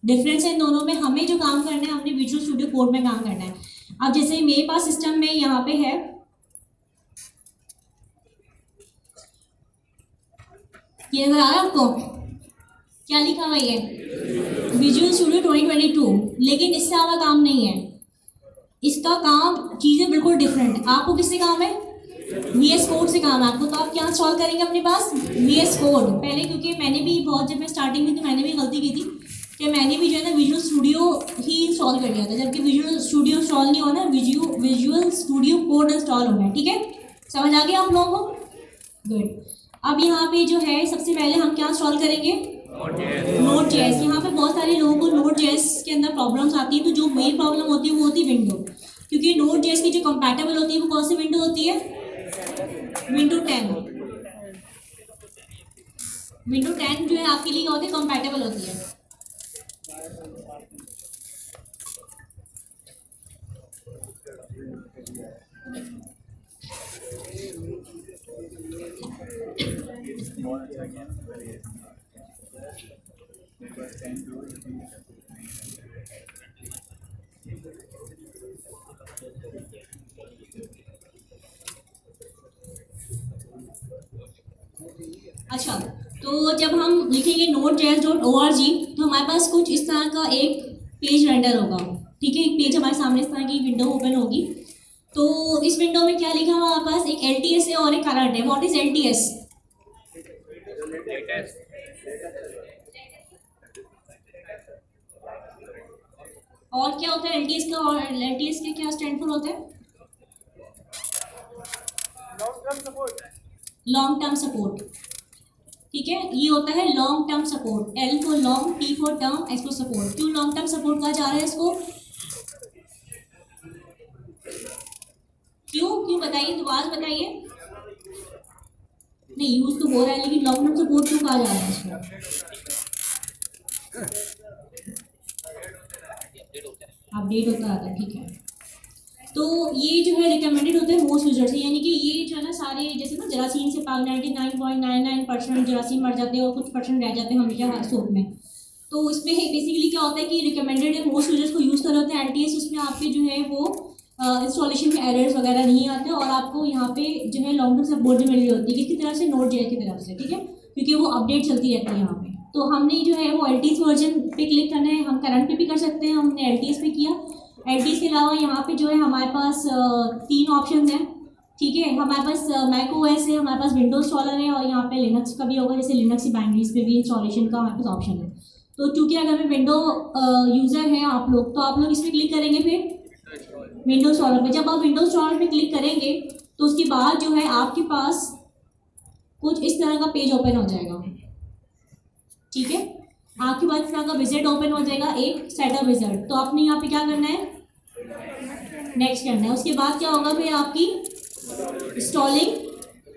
डिफरेंस है इन दोनों में। हमें जो काम करना है हमने विजुअल स्टूडियो कोड में काम करना है। अब जैसे मेरे पास सिस्टम में यहाँ पे है, ये नजर आ रहा है आपको क्या लिखा हुआ है, विजुअल स्टूडियो 2022, लेकिन इससे आपका काम नहीं है, इसका काम चीज़ें बिल्कुल डिफरेंट है। आपको किससे काम है, VS कोड से काम है आपको। तो आप क्या इंस्टॉल करेंगे अपने पास, VS कोड पहले, क्योंकि मैंने भी बहुत, जब मैं स्टार्टिंग में थी मैंने भी गलती की थी कि मैंने भी जो है ना विजुअल स्टूडियो ही इंस्टॉल कर लिया था, जबकि विजुअल स्टूडियो इंस्टॉल नहीं होना, विजुअल स्टूडियो कोड इंस्टॉल होना है, ठीक है। समझ आ गया आप लोगों को? गुड। अब यहाँ पे जो है सबसे पहले हम क्या इंस्टॉल करेंगे, Node.js। यहाँ पे बहुत सारे लोगों को Node.js के अंदर प्रॉब्लम्स आती है, तो जो मेन प्रॉब्लम होती है वो होती है विंडो, क्योंकि Node.js की जो कंपैटिबल होती है वो कौन सी विंडो होती है, विंडो 10। विंडो 10 जो है आपके लिए होती है कंपैटिबल होती है। अच्छा, तो जब हम लिखेंगे nodejs.org तो हमारे पास कुछ इस तरह का एक पेज रेंडर होगा, ठीक है। एक पेज हमारे सामने इस तरह की विंडो ओपन होगी। तो इस विंडो में क्या लिखा हुआ हमारे पास, एक LTS है और एक करंट है। What is LTS? और क्या होता है LTS का, और LTS के क्या स्टैंड फॉर होता है, लॉन्ग टर्म सपोर्ट, ठीक है। ये होता है long term support, L for long, T for term, S for support. क्यों लॉन्ग टर्म सपोर्ट कहा जा रहा है इसको, क्यों बताइए, दोबारा बताइए। नहीं, यूज तो हो रहा है लेकिन लॉन्ग टर्म सपोर्ट क्यों कहा जा रहा है इसको, अपडेट होता रहता है, ठीक है। तो ये जो है रिकमेंडेड होते हैं मोस्ट यूजर से, यानी कि ये जो है ना सारे, जैसे ना जरासीम से 99.99% जरासीम मर जाते हैं और कुछ परसेंट रह जाते हैं हमेशा हर सूट में। तो इसमें बेसिकली क्या होता है कि रिकमेंडेड है, मोस्ट यूजर्स को यूज़ कर होते हैं LTS। उसमें आपके जो है वो इंस्टॉलेशन में एरर्स वगैरह नहीं आते और आपको यहाँ पे जो है लॉन्ग टर्म सपोर्ट भी मिल रही होती है, किसकी तरफ से, Node.js की तरफ से, ठीक है, क्योंकि वो अपडेट चलती रहती है यहाँ पे। तो हमने जो है वो LTS वर्जन पे क्लिक करना है, हम करंट पे भी कर सकते हैं, हमने LTS पे किया। LTS के अलावा यहाँ पे जो है हमारे पास 3 ऑप्शन हैं, ठीक है। हमारे पास मैक OS है, हमारे पास विंडोज इंस्टॉलर है और यहाँ पे लिनक्स का भी होगा, जैसे लिनक्स की बाइनरीज पे भी इंस्टॉलेशन का हमारे पास ऑप्शन है। तो चूँकि अगर मैं विंडो यूज़र हैं आप लोग, तो आप लोग इस पर क्लिक करेंगे, फिर विंडोज इंस्टॉलर पे। जब आप विंडोज इंस्टॉलर पे क्लिक करेंगे तो उसके बाद जो है आपके पास कुछ इस तरह का पेज ओपन हो जाएगा, ठीक है। आपके पास इस तरह का विजिट ओपन हो जाएगा, एक सेटअप विजिट। तो आपने यहाँ पे क्या करना है, नेक्स्ट करना है। उसके बाद क्या होगा, फिर आपकी इंस्टॉलिंग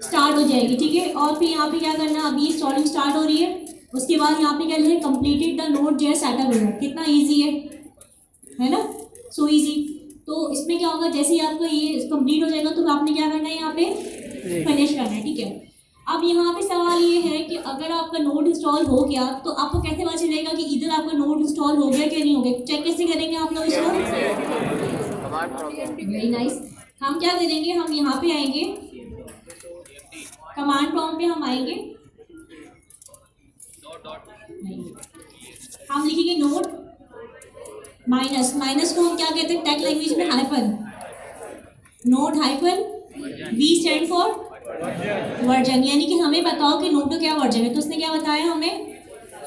स्टार्ट हो जाएगी, ठीक है। और फिर यहाँ पे क्या करना है, अभी इंस्टॉलिंग स्टार्ट हो रही है। उसके बाद यहाँ पे क्या लिखा है, completed the Node.js setup visit. कितना ईजी है ना, सो ईजी। तो इसमें क्या होगा, जैसे ही आपका ये कंप्लीट हो जाएगा तो आपने क्या करना है, यहाँ पे फिनिश करना है, ठीक है। अब यहाँ पे सवाल ये है कि अगर आपका नोड इंस्टॉल हो गया तो आपको कैसे पता चलेगा कि इधर आपका नोड इंस्टॉल हो गया कि नहीं हो गया, चेक कैसे करेंगे आप लोग इसको? Very nice. हम क्या करेंगे, हम यहाँ पे आएंगे, कमांड प्रॉम्प्ट पे हम आएंगे, हम लिखेंगे नोड माइनस, माइनस को हम क्या कहते हैं टैग लैंग्वेज में, hyphen, node hyphen v stand for version, यानी कि हमें बताओ कि नोड का क्या वर्जन है। तो उसने क्या बताया हमें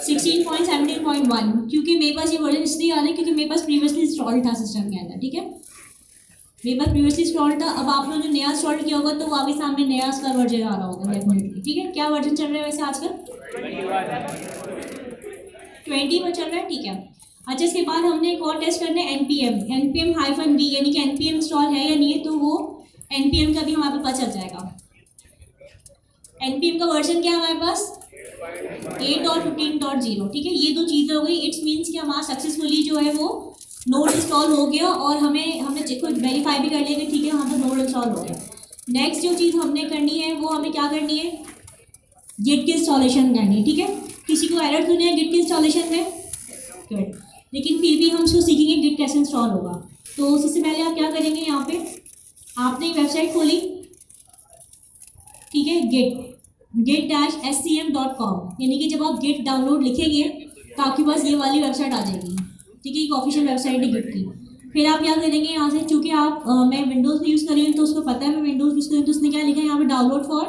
16.17.1, क्योंकि मेरे पास ये वर्जन इसलिए आ रहा है क्योंकि मेरे पास प्रीवियसली इंस्टॉल था सिस्टम के अंदर, ठीक है। मेरे पास प्रीवियसली इंस्टॉल था। अब आप लोगों ने नया इंस्टॉल किया होगा तो आपके सामने नया उसका वर्जन आ रहा होगा डेफिनेटली, ठीक है। क्या वर्जन चल रहा है वैसे आजकल? 20 पर चल रहा है, ठीक है। अच्छा, इसके बाद हमने एक और टेस्ट करना है, npm -v, यानी कि npm इंस्टॉल है या नहीं है। तो वो npm का भी हमारे पास पता चल जाएगा। npm का वर्जन क्या है हमारे पास, 8.15.0, ठीक है। ये दो चीज़ें हो गई। इट्स मीन्स कि हमारा सक्सेसफुली जो है वो नोड इंस्टॉल हो गया और हमने खुद वेरीफाई भी कर लिया कि ठीक है वहाँ पर नोड इंस्टॉल हो गया। नेक्स्ट जो चीज़ हमने करनी है वो हमें क्या करनी है, गिट की इंस्टॉलेशन करनी है, ठीक है। किसी को एरर सुने हैं गिट की इंस्टॉलेशन में? गुड। लेकिन फिर भी हम उसको सीखेंगे गिट कैसे इंस्टॉल होगा। तो सबसे पहले आप क्या करेंगे, यहाँ पे आपने एक वेबसाइट खोली, ठीक है, git-scm.com, यानी कि जब आप गिट डाउनलोड लिखेंगे तो आपके पास ये वाली वेबसाइट आ जाएगी, ठीक है। एक ऑफिशियल वेबसाइट है गिट की। फिर आप क्या करेंगे, यहाँ से चूँकि आप मैं विंडोज़ में यूज़ कर रही हूँ तो उसको पता है मैं विंडोज़ यूज़ कर रही हूँ, तो उसने क्या लिखा है यहाँ पे, डाउनलोड फॉर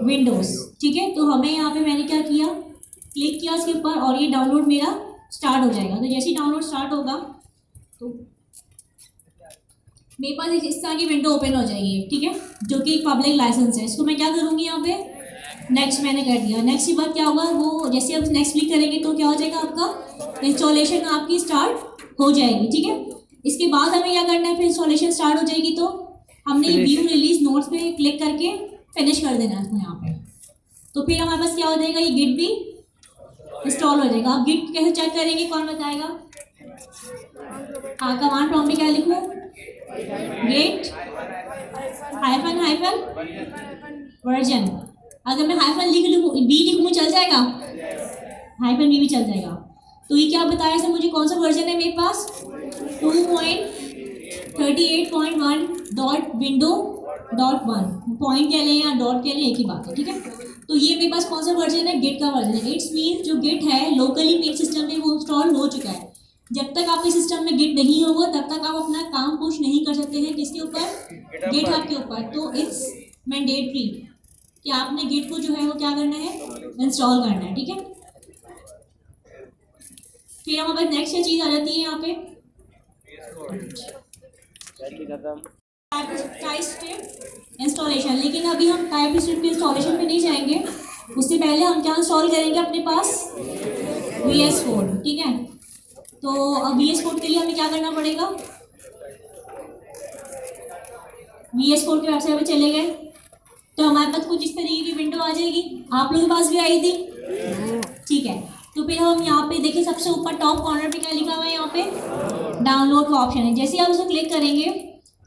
विंडोज़, ठीक है। तो हमें यहाँ पे मैंने क्या किया, क्लिक किया उसके ऊपर और ये डाउनलोड मेरा स्टार्ट हो जाएगा। तो जैसे ही डाउनलोड स्टार्ट होगा तो मेरे पास इस तरह की विंडो ओपन हो जाएगी, ठीक है, जो कि एक पब्लिक लाइसेंस है। इसको मैं क्या करूँगी, यहाँ पे नेक्स्ट मैंने कर दिया। नेक्स्ट के बाद क्या होगा, वो जैसे आप नेक्स्ट क्लिक करेंगे तो क्या हो जाएगा, आपका इंस्टॉलेशन आपकी स्टार्ट हो जाएगी, ठीक है। इसके बाद हमें क्या करना है, फिर इंस्टॉलेशन स्टार्ट हो जाएगी तो हमने व्यू रिलीज नोट्स पे क्लिक करके फिनिश कर देना है इसको यहाँ पे। तो फिर हमारे पास क्या हो जाएगा, ये गिट भी इंस्टॉल हो जाएगा। अब गिट कैसे चेक करेंगे, कौन बताएगा? हाँ, कमांड प्रॉम्प्ट में क्या लिखूँ, गिट -हाइफन वर्जन। अगर मैं हाइफन बी लिखूँ चल जाएगा, हाइफन बी भी चल जाएगा। तो ये क्या बताया इसने मुझे, कौन सा वर्जन है मेरे पास, 2.38.1.window.1। पॉइंट कह लें या डॉट कह लें, एक ही बात है, ठीक है। तो ये मेरे पास कौन सा वर्जन है, गिट का वर्जन है। इट्स मीन जो गिट है लोकली मेरे सिस्टम में वो इंस्टॉल हो चुका है। जब तक आपके सिस्टम में गिट नहीं होगा तब तक आप अपना काम पुश नहीं कर सकते हैं, किसके ऊपर, गिट हब के ऊपर। तो इट्स मैंडेटरी कि आपने गिट को जो है वो क्या करना है, इंस्टॉल करना है, ठीक है। फिर हमारे पास नेक्स्ट चीज़ आ जाती है यहाँ पे, टाइपस्क्रिप्ट इंस्टॉलेशन। लेकिन अभी हम टाइपस्क्रिप्ट इंस्टॉलेशन पे नहीं जाएंगे, उससे पहले हम क्या इंस्टॉल करेंगे अपने पास, VS कोड, ठीक है। तो अब VS कोड के लिए हमें क्या करना पड़ेगा, VS कोड के वेबसाइट पे चले गए तो हमारे पास कुछ इस तरीके की विंडो आ जाएगी। आप लोगों के पास भी आई थी, ठीक है। तो फिर हम यहाँ पे देखिए सबसे ऊपर टॉप कॉर्नर पे क्या लिखा हुआ है, यहाँ पे डाउनलोड का ऑप्शन है। जैसे आप उसे क्लिक करेंगे,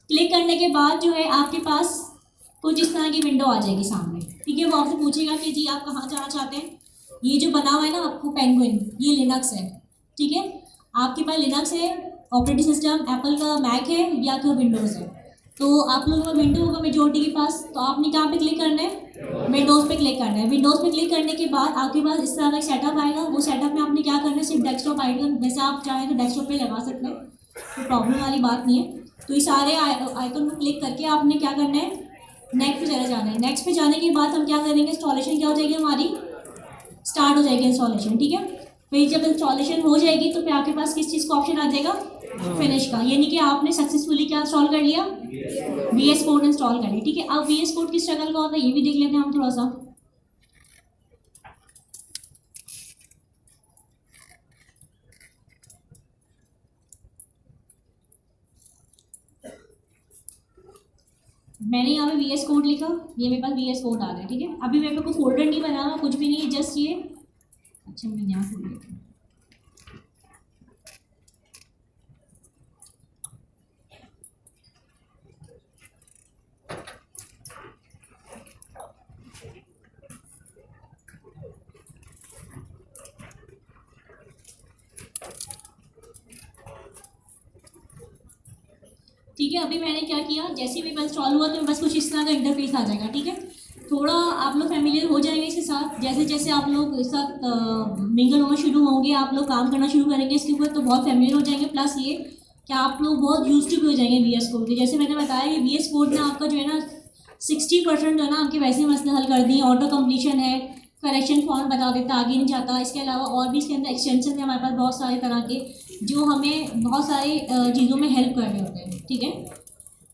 क्लिक करने के बाद जो है आपके पास कुछ इस तरह की विंडो आ जाएगी सामने, ठीक है। वो आपसे पूछेगा कि जी आप कहाँ जाना चाहते हैं। ये जो बना हुआ है ना आपको पेंगुइन, ये लिनक्स है, ठीक है। आपके पास लिनक्स है ऑपरेटिंग सिस्टम, एप्पल का मैक है या तो विंडोज़ है। तो आप लोगों का विंडो होगा मेजोरिटी के पास। तो आपने कहाँ पे क्लिक करना है, विंडोज़ पे क्लिक करना है। विंडोज़ पे क्लिक करने के बाद आपके पास इस तरह का सेटअप आएगा। वो सेटअप में आपने क्या करना है, सिर्फ डेस्कटॉप आइकन, वैसे आप चाहें तो डेस्कटॉप पे लगा सकते हैं, तो प्रॉब्लम वाली बात नहीं है। तो ये सारे आइकन को क्लिक करके आपने क्या करना है, नेक्स्ट पे चले जाना है। नेक्स्ट पे जाने के बाद हम क्या करेंगे, इंस्टॉलेशन क्या हो जाएगी हमारी, स्टार्ट हो जाएगी इंस्टॉलेशन, ठीक है। फिर जब इंस्टॉलेशन हो जाएगी तो फिर आपके पास किस चीज़ का ऑप्शन आ जाएगा, फिनिश का, यानी कि आपने सक्सेसफुली क्या इंस्टॉल कर लिया, VS कोड इंस्टॉल कर लिया। ठीक है, अब VS कोड किस स्ट्रगल का होता है ये भी देख लेते हैं हम थोड़ा सा। मैंने यहाँ पे VS कोड लिखा, ये मेरे पास VS कोड आ गया। ठीक है, अभी मेरे को कोई फोल्डर नहीं बना हुआ, कुछ भी नहीं है, जस्ट ये, अच्छा मैं यहाँ खोल लेती हूँ। ठीक है, अभी मैंने क्या किया, जैसे भी इंस्टॉल हुआ तो बस कुछ इस तरह का इंटरफेस आ जाएगा। ठीक है, थोड़ा आप लोग फैमिलियर हो जाएंगे इसके साथ, जैसे जैसे आप लोग इस साथ मिंगल होना शुरू होंगे, आप लोग काम करना शुरू करेंगे इसके ऊपर, तो बहुत फैमिलियर हो जाएंगे। प्लस ये कि आप लोग बहुत यूज टू भी हो जाएंगे VS कोड के। जैसे मैंने बताया कि VS कोड ने आपका जो है ना 60% जो है ना आपके वैसे मसले हल कर दिए। ऑटो कम्प्लीशन है, करेक्शन फॉर्म बता देता, आगे नहीं जाता। इसके अलावा और भी इसके अंदर एक्सटेंशन है हमारे पास बहुत सारे तरह के, जो हमें बहुत सारे चीज़ों में हेल्प कर रहे होते हैं। ठीक है,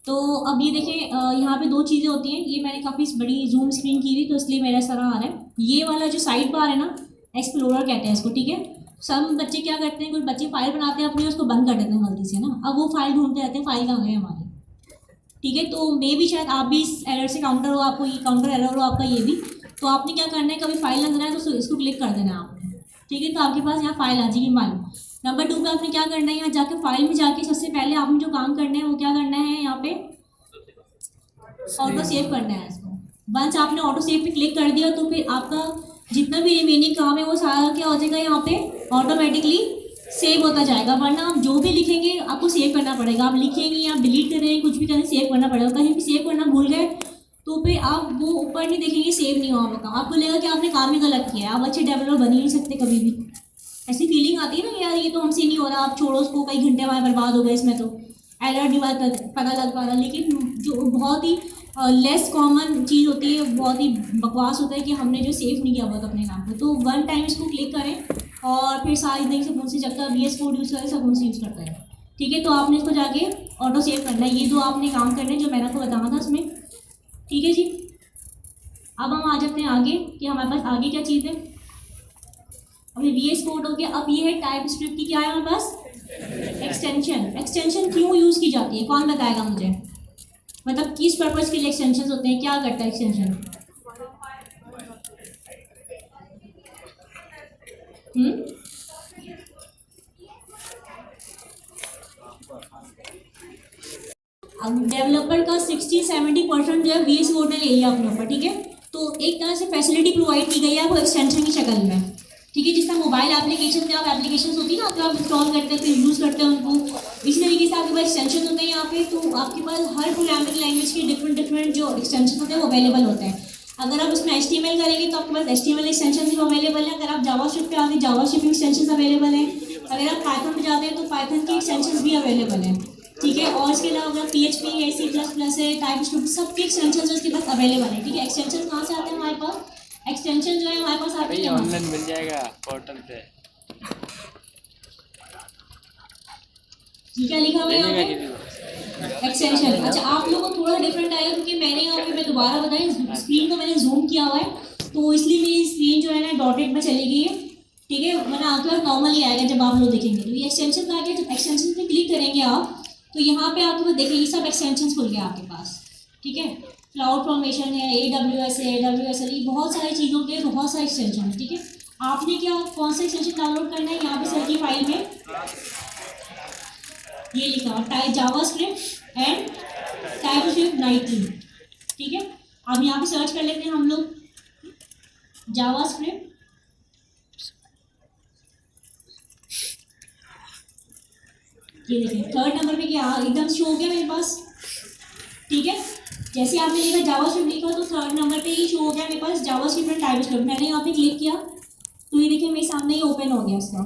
तो अब ये देखें, यहाँ पे दो चीज़ें होती हैं। ये मैंने काफ़ी बड़ी जूम स्क्रीन की हुई, तो इसलिए मेरा सारा आ रहा है। ये वाला जो साइड बार है ना, एक्सप्लोरर कहते हैं इसको। ठीक है, सब बच्चे क्या करते हैं, कुछ बच्चे फाइल बनाते हैं अपनी, उसको बंद कर देते हैं गलती से ना, अब वो फाइल ढूंढते रहते हैं फाइल कहाँ गई हमारी। ठीक है, तो मे भी शायद आप भी इस एरर से काउंटर हो, आपको ये काउंटर एरर हो आपका ये भी, तो आपने क्या करना है, कभी फाइल नजर आए तो इसको क्लिक कर देना है आपने। ठीक है, तो आपके पास यहाँ फाइल आ जाएगी मालूम। नंबर 2 पे आपने क्या करना है, यहाँ जाके फाइल में जाके सबसे पहले आपने जो काम करना है वो क्या करना है, यहाँ पे ऑटो सेव करना है इसको। वंस आपने ऑटो सेव पे क्लिक कर दिया तो फिर आपका जितना भी रिमेनिंग काम है वो सारा क्या हो जाएगा, यहाँ पे ऑटोमेटिकली सेव होता जाएगा। वरना आप जो भी लिखेंगे आपको सेव करना पड़ेगा। आप लिखेंगे, आप डिलीट करें, कुछ भी करें, सेव करना पड़ेगा। कहीं भी सेव करना भूल गए तो फिर आप वो ऊपर नहीं देखेंगे, सेव नहीं हुआ आपका, आपको लगेगा कि आपने काम ही गलत किया है, आप अच्छे डेवलपर बन ही नहीं सकते कभी भी। ऐसी फीलिंग आती है ना, यार ये तो हमसे नहीं हो रहा, आप छोड़ो उसको, कई घंटे हमारे बर्बाद हो गए इसमें, तो एरर नहीं पता लग पा रहा। लेकिन जो बहुत ही लेस कॉमन चीज़ होती है, बहुत ही बकवास होता है कि हमने जो सेव नहीं किया हुआ अपने नाम पे, तो वन टाइम इसको क्लिक करें और फिर सारी दिन से से जब तक VS कोड यूज़ करें सब से यूज़ करता है। ठीक है, तो आपने इसको जाके ऑटो सेव करना है। ये दो आपने काम करने जो मैंने आपको बताया था इसमें। ठीक है जी, अब हम आ जाते हैं आगे कि हमारे पास आगे क्या चीज़ है। अभी VS कोड हो गया, अब ये है टाइप स्क्रिप्ट की क्या है हमारे पास, एक्सटेंशन। एक्सटेंशन क्यों यूज़ की जाती है, कौन बताएगा मुझे, मतलब किस पर्पज़ के लिए एक्सटेंशन होते हैं, क्या करता है एक्सटेंशन। अब डेवलपर का 60-70% जो है VS कोड ने ले लिया अपने ऊपर। ठीक है, तो एक तरह से फैसिलिटी प्रोवाइड की गई है वो एक्सटेंशन की शक्ल में। ठीक है, जिस तरह मोबाइल एप्लीकेशन में आप एप्लीकेशन होती है ना, तो आप इंस्टॉल करते हैं फिर यूज़ करते हैं उनको, इसी तरीके से आपके पास एक्सटेंशन होते हैं यहाँ पे। तो आपके पास हर प्रोग्रामिंग लैंग्वेज के डिफरेंट जो एक्सटेंशन होते हैं वो अवेलेबल होते हैं। अगर आप उसमें HTML करेंगे तो आपके पास HTML एक्सटेंशन भी अवेलेबल है। अगर आप जावास्क्रिप्ट पे आगे जावास्क्रिप्ट एक्सटेंशन अवेलेबल है। अगर आप पाइथन पे जाते हैं तो पाइथन के एक्सटेंशन भी अवेलेबल हैं। ठीक है, और इसके अलावा अगर PHP है, C++ है, टाइपस्क्रिप्ट, सबके एक्सटेंशन उसके पास अवेलेबल है। ठीक है, एक्सटेंशन कहाँ से आते हैं हमारे पास, एक्सटेंशन जो है हमारे पास आते हैं ऑनलाइन मिल जाएगा पोर्टल पे। क्या लिखा हुआ है यहाँ पे, एक्सटेंशन। अच्छा, आप लोगों को थोड़ा डिफरेंट आएगा क्योंकि मैंने यहाँ पे, मैं दोबारा बताएं, स्क्रीन को मैंने जूम किया हुआ है, तो इसलिए मेरी स्क्रीन जो है ना डॉटेड में चली गई है। ठीक है, मैंने आपके पास नॉर्मल ही आएगा जब आप लोग देखेंगे। तो ये एक्सटेंशन का आगे जब एक्सटेंशन पे क्लिक करेंगे आप, तो यहाँ पे आपके पास देखेंगे सब एक्सटेंशन खुल गया आपके पास। ठीक है, क्लाउड फॉर्मेशन है, AWS है, ये बहुत सारी चीज़ों के बहुत सारे एक्सटेंशन है। ठीक है, आपने क्या कौन सा एक्सटेंशन डाउनलोड करना है, यहाँ पे सर की फाइल में ये लिखा टाइप जावास्क्रिप्ट एंड टाइपस्क्रिप्ट 19। ठीक है, अब यहाँ पे सर्च कर लेते हैं हम लोग जावास्क्रिप्ट। ये देखिए थर्ड नंबर पे क्या एकदम शो हो गया मेरे पास। ठीक है, जैसे आपने लिखा जावास्क्रिप्ट लिखा तो थर्ड नंबर पे ही शो हो गया मेरे पास जावास्क्रिप्ट एंड टाइपस्क्रिप्ट। मैंने यहाँ पे क्लिक किया तो ये देखिए मेरे सामने ये ओपन हो गया इसका।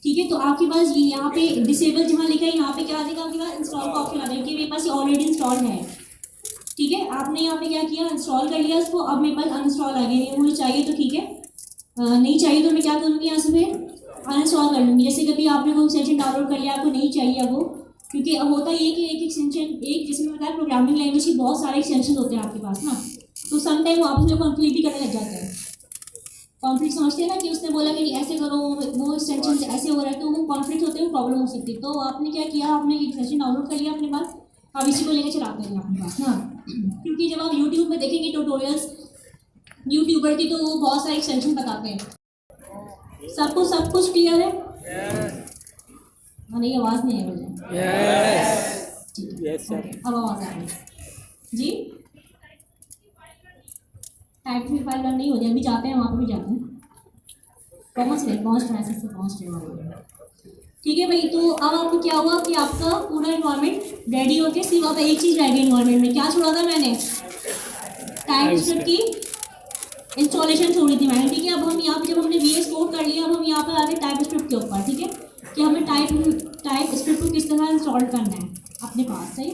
ठीक है, तो आपके पास ये यहाँ पे डिसेबल जहाँ लिखा है यहाँ पे क्या आ जाएगा, आपके पास इंस्टॉल का ऑप्शन आ जाएगा कि मेरे पास ये ऑलरेडी इंस्टॉल है। ठीक है, आपने यहाँ पे क्या किया, इंस्टॉल कर लिया इसको। अब मेरे पास अनइंस्टॉल आ गया, नहीं मुझे चाहिए तो ठीक है, नहीं चाहिए तो मैं क्या करूँगी, यहाँ से फिर अनइंस्टॉल कर लूँगी। जैसे कभी आपने कोई एक्सटेंशन डाउनलोड कर लिया, आपको नहीं चाहिए वो, क्योंकि अब होता ये कि एक एक्सटेंशन, एक जैसे मैंने बताया प्रोग्रामिंग लैंग्वेज की बहुत सारे एक्सटेंशन होते हैं आपके पास ना, तो सम टाइम वो आपस में कॉन्फ्लिक्ट भी करने लग जाता है। कॉन्फ्लिक्ट समझते हैं ना कि उसने बोला कि ऐसे करो, वो एक्सटेंशन ऐसे हो रहा है, तो वो कॉन्फ्लिक्ट होते हैं, प्रॉब्लम हो सकती है। तो आपने क्या किया, आपने एक्सटेंशन डाउनलोड कर लिया अपने पास, आप इसी को लेकर चलाते हैं अपने पास ना। क्योंकि जब आप यूट्यूब में देखेंगे ट्यूटोरियल्स यूट्यूबर की, तो वो बहुत सारे एक्सटेंशन बताते हैं। सब कुछ क्लियर है? नहीं, आवाज़ नहीं है मुझे। Yes sir. अब आवाज़ आ रही है जी। टाइप फ्री फाइल रन नहीं हो जाए, अभी जाते हैं वहाँ पे भी जाते हैं, पहुँच रहे। ठीक है भाई, तो अब आपको क्या हुआ कि आपका पूरा इन्वायरमेंट रेडी होके, सिर्फ अब एक चीज़ रेडी इन्वायरमेंट में क्या छोड़ा था मैंने, टाइप स्क्रिप्ट की इंस्टॉलेशन छोड़ी थी मैंने। ठीक है, अब हम यहाँ पे जब हमने VS कोड कर लिया, अब हम यहाँ पर आते हैं टाइप स्क्रिप्ट के ऊपर। ठीक है, कि हमें टाइप स्क्रिप्ट को किस तरह इंस्टॉल करना है अपने पास। सही,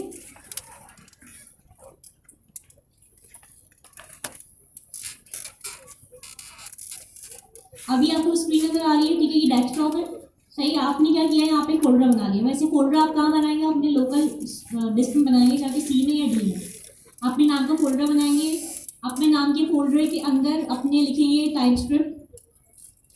अभी आपको स्क्रीन नजर आ रही है। ठीक है, ये डेस्कटॉप है। सही, आपने क्या किया है, यहाँ पे फोल्डर बना लिया। वैसे फोल्डर आप कहाँ बनाएंगे, अपने लोकल डिस्क में बनाएंगे, चाहे C में या D में। अपने नाम का फोल्डर बनाएंगे, अपने नाम के फोल्डर के अंदर अपने लिखेंगे टाइप स्क्रिप्ट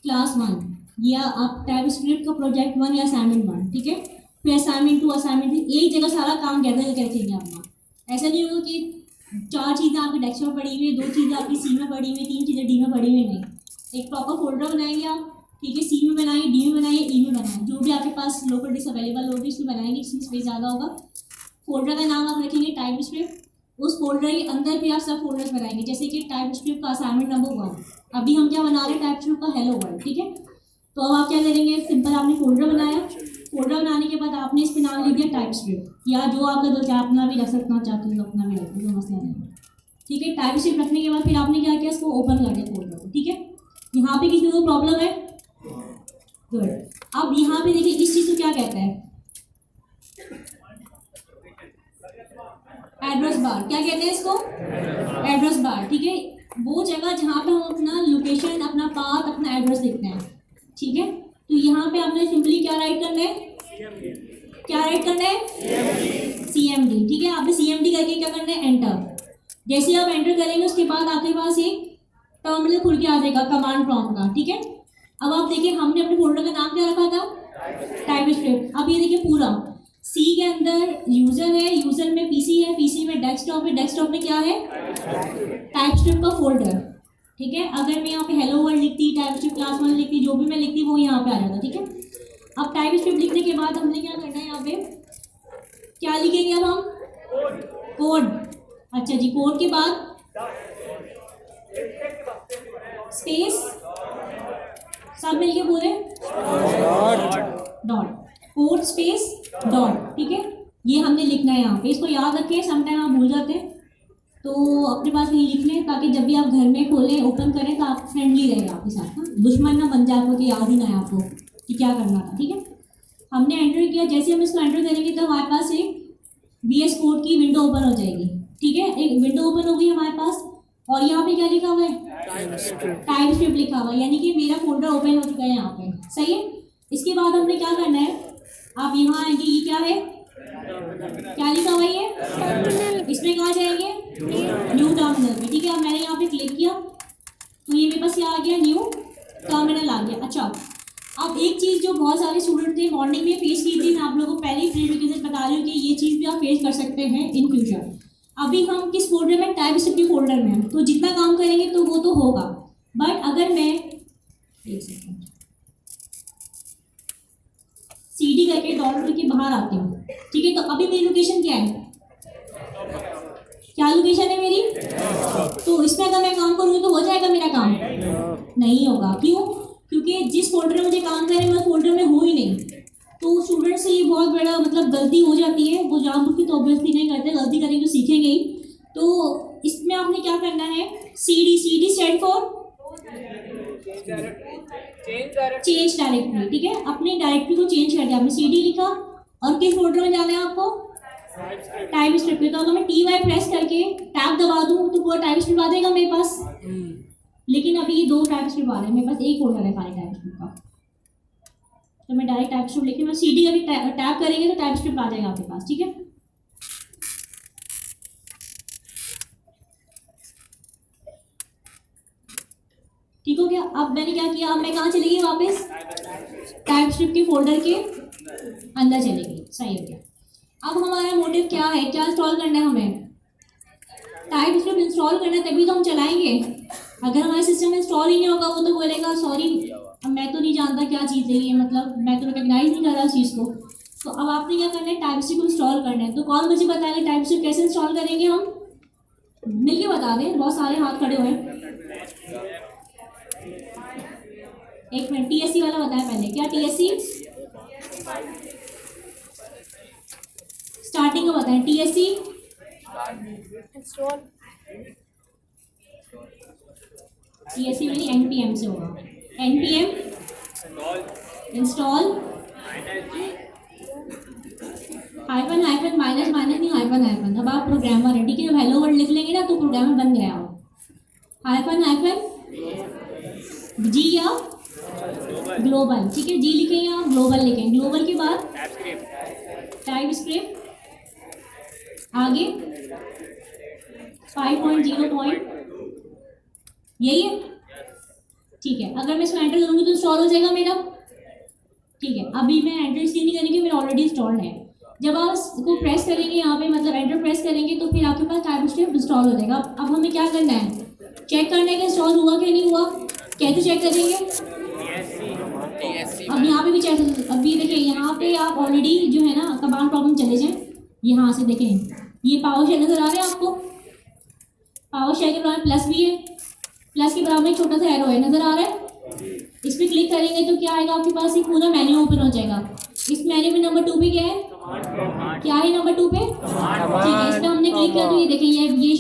क्लास 1, या आप टाइप स्क्रिप्ट का प्रोजेक्ट 1 या असाइनमेंट 1। ठीक है, फिर असाइनमेंट 2, असाइनमेंट 3, एक जगह सारा काम गैदर करके रखेंगे अपना। ऐसा नहीं होगा कि 4 चीज़ें आपकी डेस्कटॉप पड़ी हुई है, 2 चीज़ें आपकी C में पड़ी हुई है, 3 चीज़ें D में पड़ी हुई नहीं। एक प्रॉपर फोल्डर बनाएंगे आप। ठीक है, C में बनाइए, D में बनाइए, E में बनाइए, जो भी आपके पास लोकल डिस्क अवेलेबल होगी उसमें बनाएंगे, जिसमें स्पेस ज़्यादा होगा। फोल्डर का नाम आप रखेंगे टाइप स्क्रिप्ट। उस फोल्डर के अंदर भी आप सब फोल्डर्स बनाएंगे, जैसे कि टाइप स्क्रिप्ट का असाइनमेंट नंबर 1। अभी हम क्या बना रहे हैं, टाइप स्क्रिप्ट का हेलो वर्ल्ड। ठीक है, तो अब आप क्या करेंगे, सिंपल आपने फोल्डर बनाया, फोल्डर बनाने के बाद आपने इस पर नाम लिख दिया टाइप स्क्रिप्ट, या जो आपका दो चाहे अपना भी रख सकना चाहते हो अपना भी रख दो, मसला नहीं है। ठीक है, टाइप स्क्रिप्ट रखने के बाद फिर आपने क्या किया, इसको ओपन कर दिया फोल्डर को। ठीक है, यहाँ पे किसी को प्रॉब्लम है? गुड। अब यहाँ पे देखिए इस चीज़ को क्या कहता है, एड्रेस बार। क्या कहते हैं इसको, एड्रेस बार। ठीक है, वो जगह जहाँ पे हम अपना लोकेशन, अपना पाथ, अपना एड्रेस लिखते हैं। ठीक है, तो यहाँ पे आपने सिंपली क्या राइट करना है, क्या राइट करना है, CMD। ठीक है, आपने CMD करके क्या करना है, एंटर। जैसे आप एंटर करेंगे उसके बाद आपके पास एक टर्मिनल खुल के आ जाएगा कमांड प्रॉम्प्ट का। ठीक है, अब आप देखिए हमने अपने फोल्डर का नाम क्या रखा था, टाइप स्क्रिप्ट। अब ये देखिए पूरा C के अंदर यूज़र है, यूज़र में PC है, PC में डेस्कटॉप है, डेस्कटॉप में क्या है, टाइप स्क्रिप्ट का फोल्डर। ठीक है, अगर मैं यहाँ पे हेलो वर्ल्ड लिखती, टाइप स्क्रिप्ट क्लास 1 लिखती, जो भी मैं लिखती वो यहाँ पे आ जाता। ठीक है, अब टाइप स्क्रिप्ट लिखने के बाद हमने क्या करना है, यहाँ पे क्या लिखेंगे, अब हम कोड। अच्छा जी, कोड के बाद स्पेस, सब मिलके बोले डॉट, कोड स्पेस डॉट। ठीक है, ये हमने लिखना है यहाँ पे, इसको याद रखें, समटाइम आप भूल जाते हैं, तो अपने पास नहीं लिख लें, ताकि जब भी आप घर में खोलें, ओपन करें, तो आप फ्रेंडली रहेगा आपके साथ, ना दुश्मन ना बन जाए आपको, कि याद ही ना है आपको कि क्या करना था। ठीक है, हमने एंटर किया, जैसे हम इसको एंटर करेंगे तो हमारे पास एक VS कोड की विंडो ओपन हो जाएगी। ठीक है, एक विंडो ओपन हो गई हमारे पास, और यहाँ पे क्या लिखा हुआ है, टाइप स्क्रिप्ट लिखा हुआ है, यानी कि मेरा फोल्डर ओपन हो चुका है यहाँ पे। सही है, इसके बाद हमने क्या करना है, आप यहाँ आएंगे, ये क्या है, क्या लिखा हुआ है ये, इसमें कहाँ जाएंगे, न्यू टर्मिनल पे। ठीक है, अब मैंने यहाँ पे क्लिक किया तो ये मेरे पास क्या आ गया, न्यू टर्मिनल आ गया। अच्छा, अब एक चीज़ जो बहुत सारे स्टूडेंट थे मॉर्निंग में फेस की थी, मैं आप लोगों को पहले ही प्रीरिक्विजिट बता रही हूँ कि ये चीज़ भी आप फेस कर सकते हैं इन फ्यूचर। अभी हम किस फोल्डर में, टाइप स्क्रिप्ट फोल्डर में, तो जितना काम करेंगे तो वो तो होगा, बट अगर मैं एक सेकेंड CD करके डॉट के बाहर आती हूँ। ठीक है, तो अभी मेरी लोकेशन क्या है, क्या लोकेशन है मेरी, तो इसमें अगर मैं काम करूँगी तो हो जाएगा मेरा काम, नहीं होगा। क्यों, क्योंकि जिस फोल्डर में मुझे काम करें मैं उस फोल्डर में हूँ ही नहीं। तो स्टूडेंट से ये बहुत बड़ा मतलब गलती हो जाती है, वो जानबूझ के तो ऑब्वियसली नहीं करते, गलती करेंगे तो सीखेंगे ही। तो इसमें आपने क्या करना है, CD stand for change directory. ठीक है, अपनी डायरेक्टरी को चेंज कर दिया, आपने CD लिखा, और किस फोल्डर में जाना है आपको, टाइप स्क्रिप्ट पे। तो अगर मैं TY प्रेस करके टैब दबा दूँ तो पूरा टाइप स्क्रिप्ट आ जाएगा मेरे पास, लेकिन अभी ये 2 टाइप स्क्रिप्ट आ रहे हैं मेरे पास, एक फोल्डर है खाली टाइप स्क्रिप्ट का। तो मैं डायरेक्ट टाइप स्क्रिप्ट लिखी, मैं CD करके टैप करेंगे तो टाइप स्क्रिप्ट आ जाएगा आपके पास, ठीक है। ठीक हो गया। अब मैंने क्या किया, अब मैं कहाँ चली गई वापस, टाइप स्क्रिप्ट के फोल्डर के अंदर चली गई, सही हो गया। अब हमारा मोटिव क्या है, क्या इंस्टॉल करना है हमें, टाइप स्क्रिप्ट इंस्टॉल करना है, तभी तो हम चलाएंगे। अगर हमारा सिस्टम इंस्टॉल ही नहीं होगा, वो तो बोलेगा सॉरी मैं तो नहीं जानता क्या चीज़ है ये, मतलब मैं तो रिकग्नाइज नहीं कर रहा उस चीज़ को। तो अब आपने क्या करना है, टाइप स्क्रिप्ट इंस्टॉल करना है। तो कौन मुझे बताएगा टाइप स्क्रिप्ट कैसे इंस्टॉल करेंगे, हम मिलके बता दें, बहुत सारे हाथ खड़े हुए हैं। एक मिनट, TSC वाला बताया पहले, क्या TSC स्टार्टिंग का बताएं, TSC TSC में नहीं, NPM से होगा, NPM install hyphen hyphen minus minus नहीं, हाइफन हाइफन। अब आप प्रोग्रामर है, ठीक है, जब हेलो वर्ल्ड लिख लेंगे ना तो प्रोग्रामर बन गया हो। हाइफन हाइफन G या ग्लोबल, ठीक है, G लिखें या ग्लोबल लिखें। ग्लोबल के बाद टाइप स्क्रिप्ट, आगे 5.0 यही है, ठीक है। अगर मैं इसको एंटर करूँगी तो इंस्टॉल हो जाएगा मेरा, ठीक है। अभी मैं एंटर इसलिए नहीं करेंगे, मेरा ऑलरेडी इंस्टॉल्ड है। जब आप इसको प्रेस करेंगे यहाँ पे, मतलब एंटर प्रेस करेंगे तो फिर आपके पास टाइप स्क्रिप्ट इंस्टॉल हो जाएगा। अब हमें क्या करना है, चेक करना है कि इंस्टॉल हुआ कि नहीं हुआ। कैसे चेक करेंगे, अब यहाँ पे भी चेक, अभी देखिए यहाँ पे आप ऑलरेडी जो है ना कमांड प्रॉब्लम चले जाएं, यहाँ से देखें ये पावर शेल नजर आ रहा है आपको, पावर शेल के बराबर प्लस भी है, प्लस के बराबर एक छोटा सा एरो है, नजर आ रहा है। इस पर क्लिक करेंगे तो क्या आएगा आपके पास, एक पूरा मेन्यू ओपन हो जाएगा। इस मेन्यू में नंबर 2 पे क्या है, क्या है नंबर 2 पे, ठीक है। इस पर हमने क्लिक किया तो ये देखें ये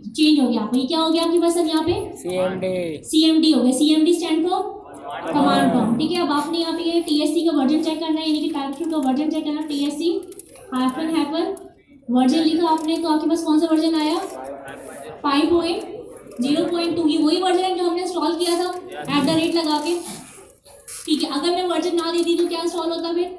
चेंज हो गया, आपको ये क्या हो गया आपके पास, अब यहाँ पे CMD हो गया। CMD stand for command prompt, ठीक है। अब आपने यहाँ पे ये TSC का वर्जन चेक करना है, यानी कि टाइप स्क्रिप्ट का वर्जन चेक करना, TSC हाइफन हाइफन वर्जन लिखा आपने तो आपके पास कौन सा वर्जन आया, 5.0.2, ये वही वर्जन है जो हमने इंस्टॉल किया था @ लगा के, ठीक है। अगर मैं वर्जन ना देती तो क्या इंस्टॉल होता फिर,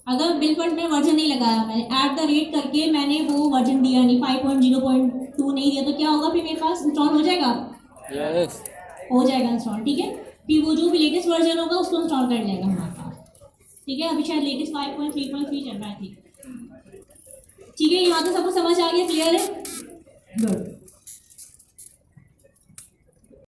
अगर बिल्कुल मैं वर्जन नहीं लगाया, मैंने @ करके मैंने वो वर्जन दिया नहीं, 5.0.2 नहीं दिया, तो क्या होगा फिर मेरे पास इंस्टॉल हो जाएगा, हो जाएगा इंस्टॉल, ठीक है। फिर वो जो भी लेटेस्ट वर्जन होगा उसको इंस्टॉल कर लेगा हमारे पास, ठीक है। अभी शायद लेटेस्ट 5.3.3 चल रहा है, ठीक है। यहाँ तो सबको समझ आ गया, क्लियर है, गुड।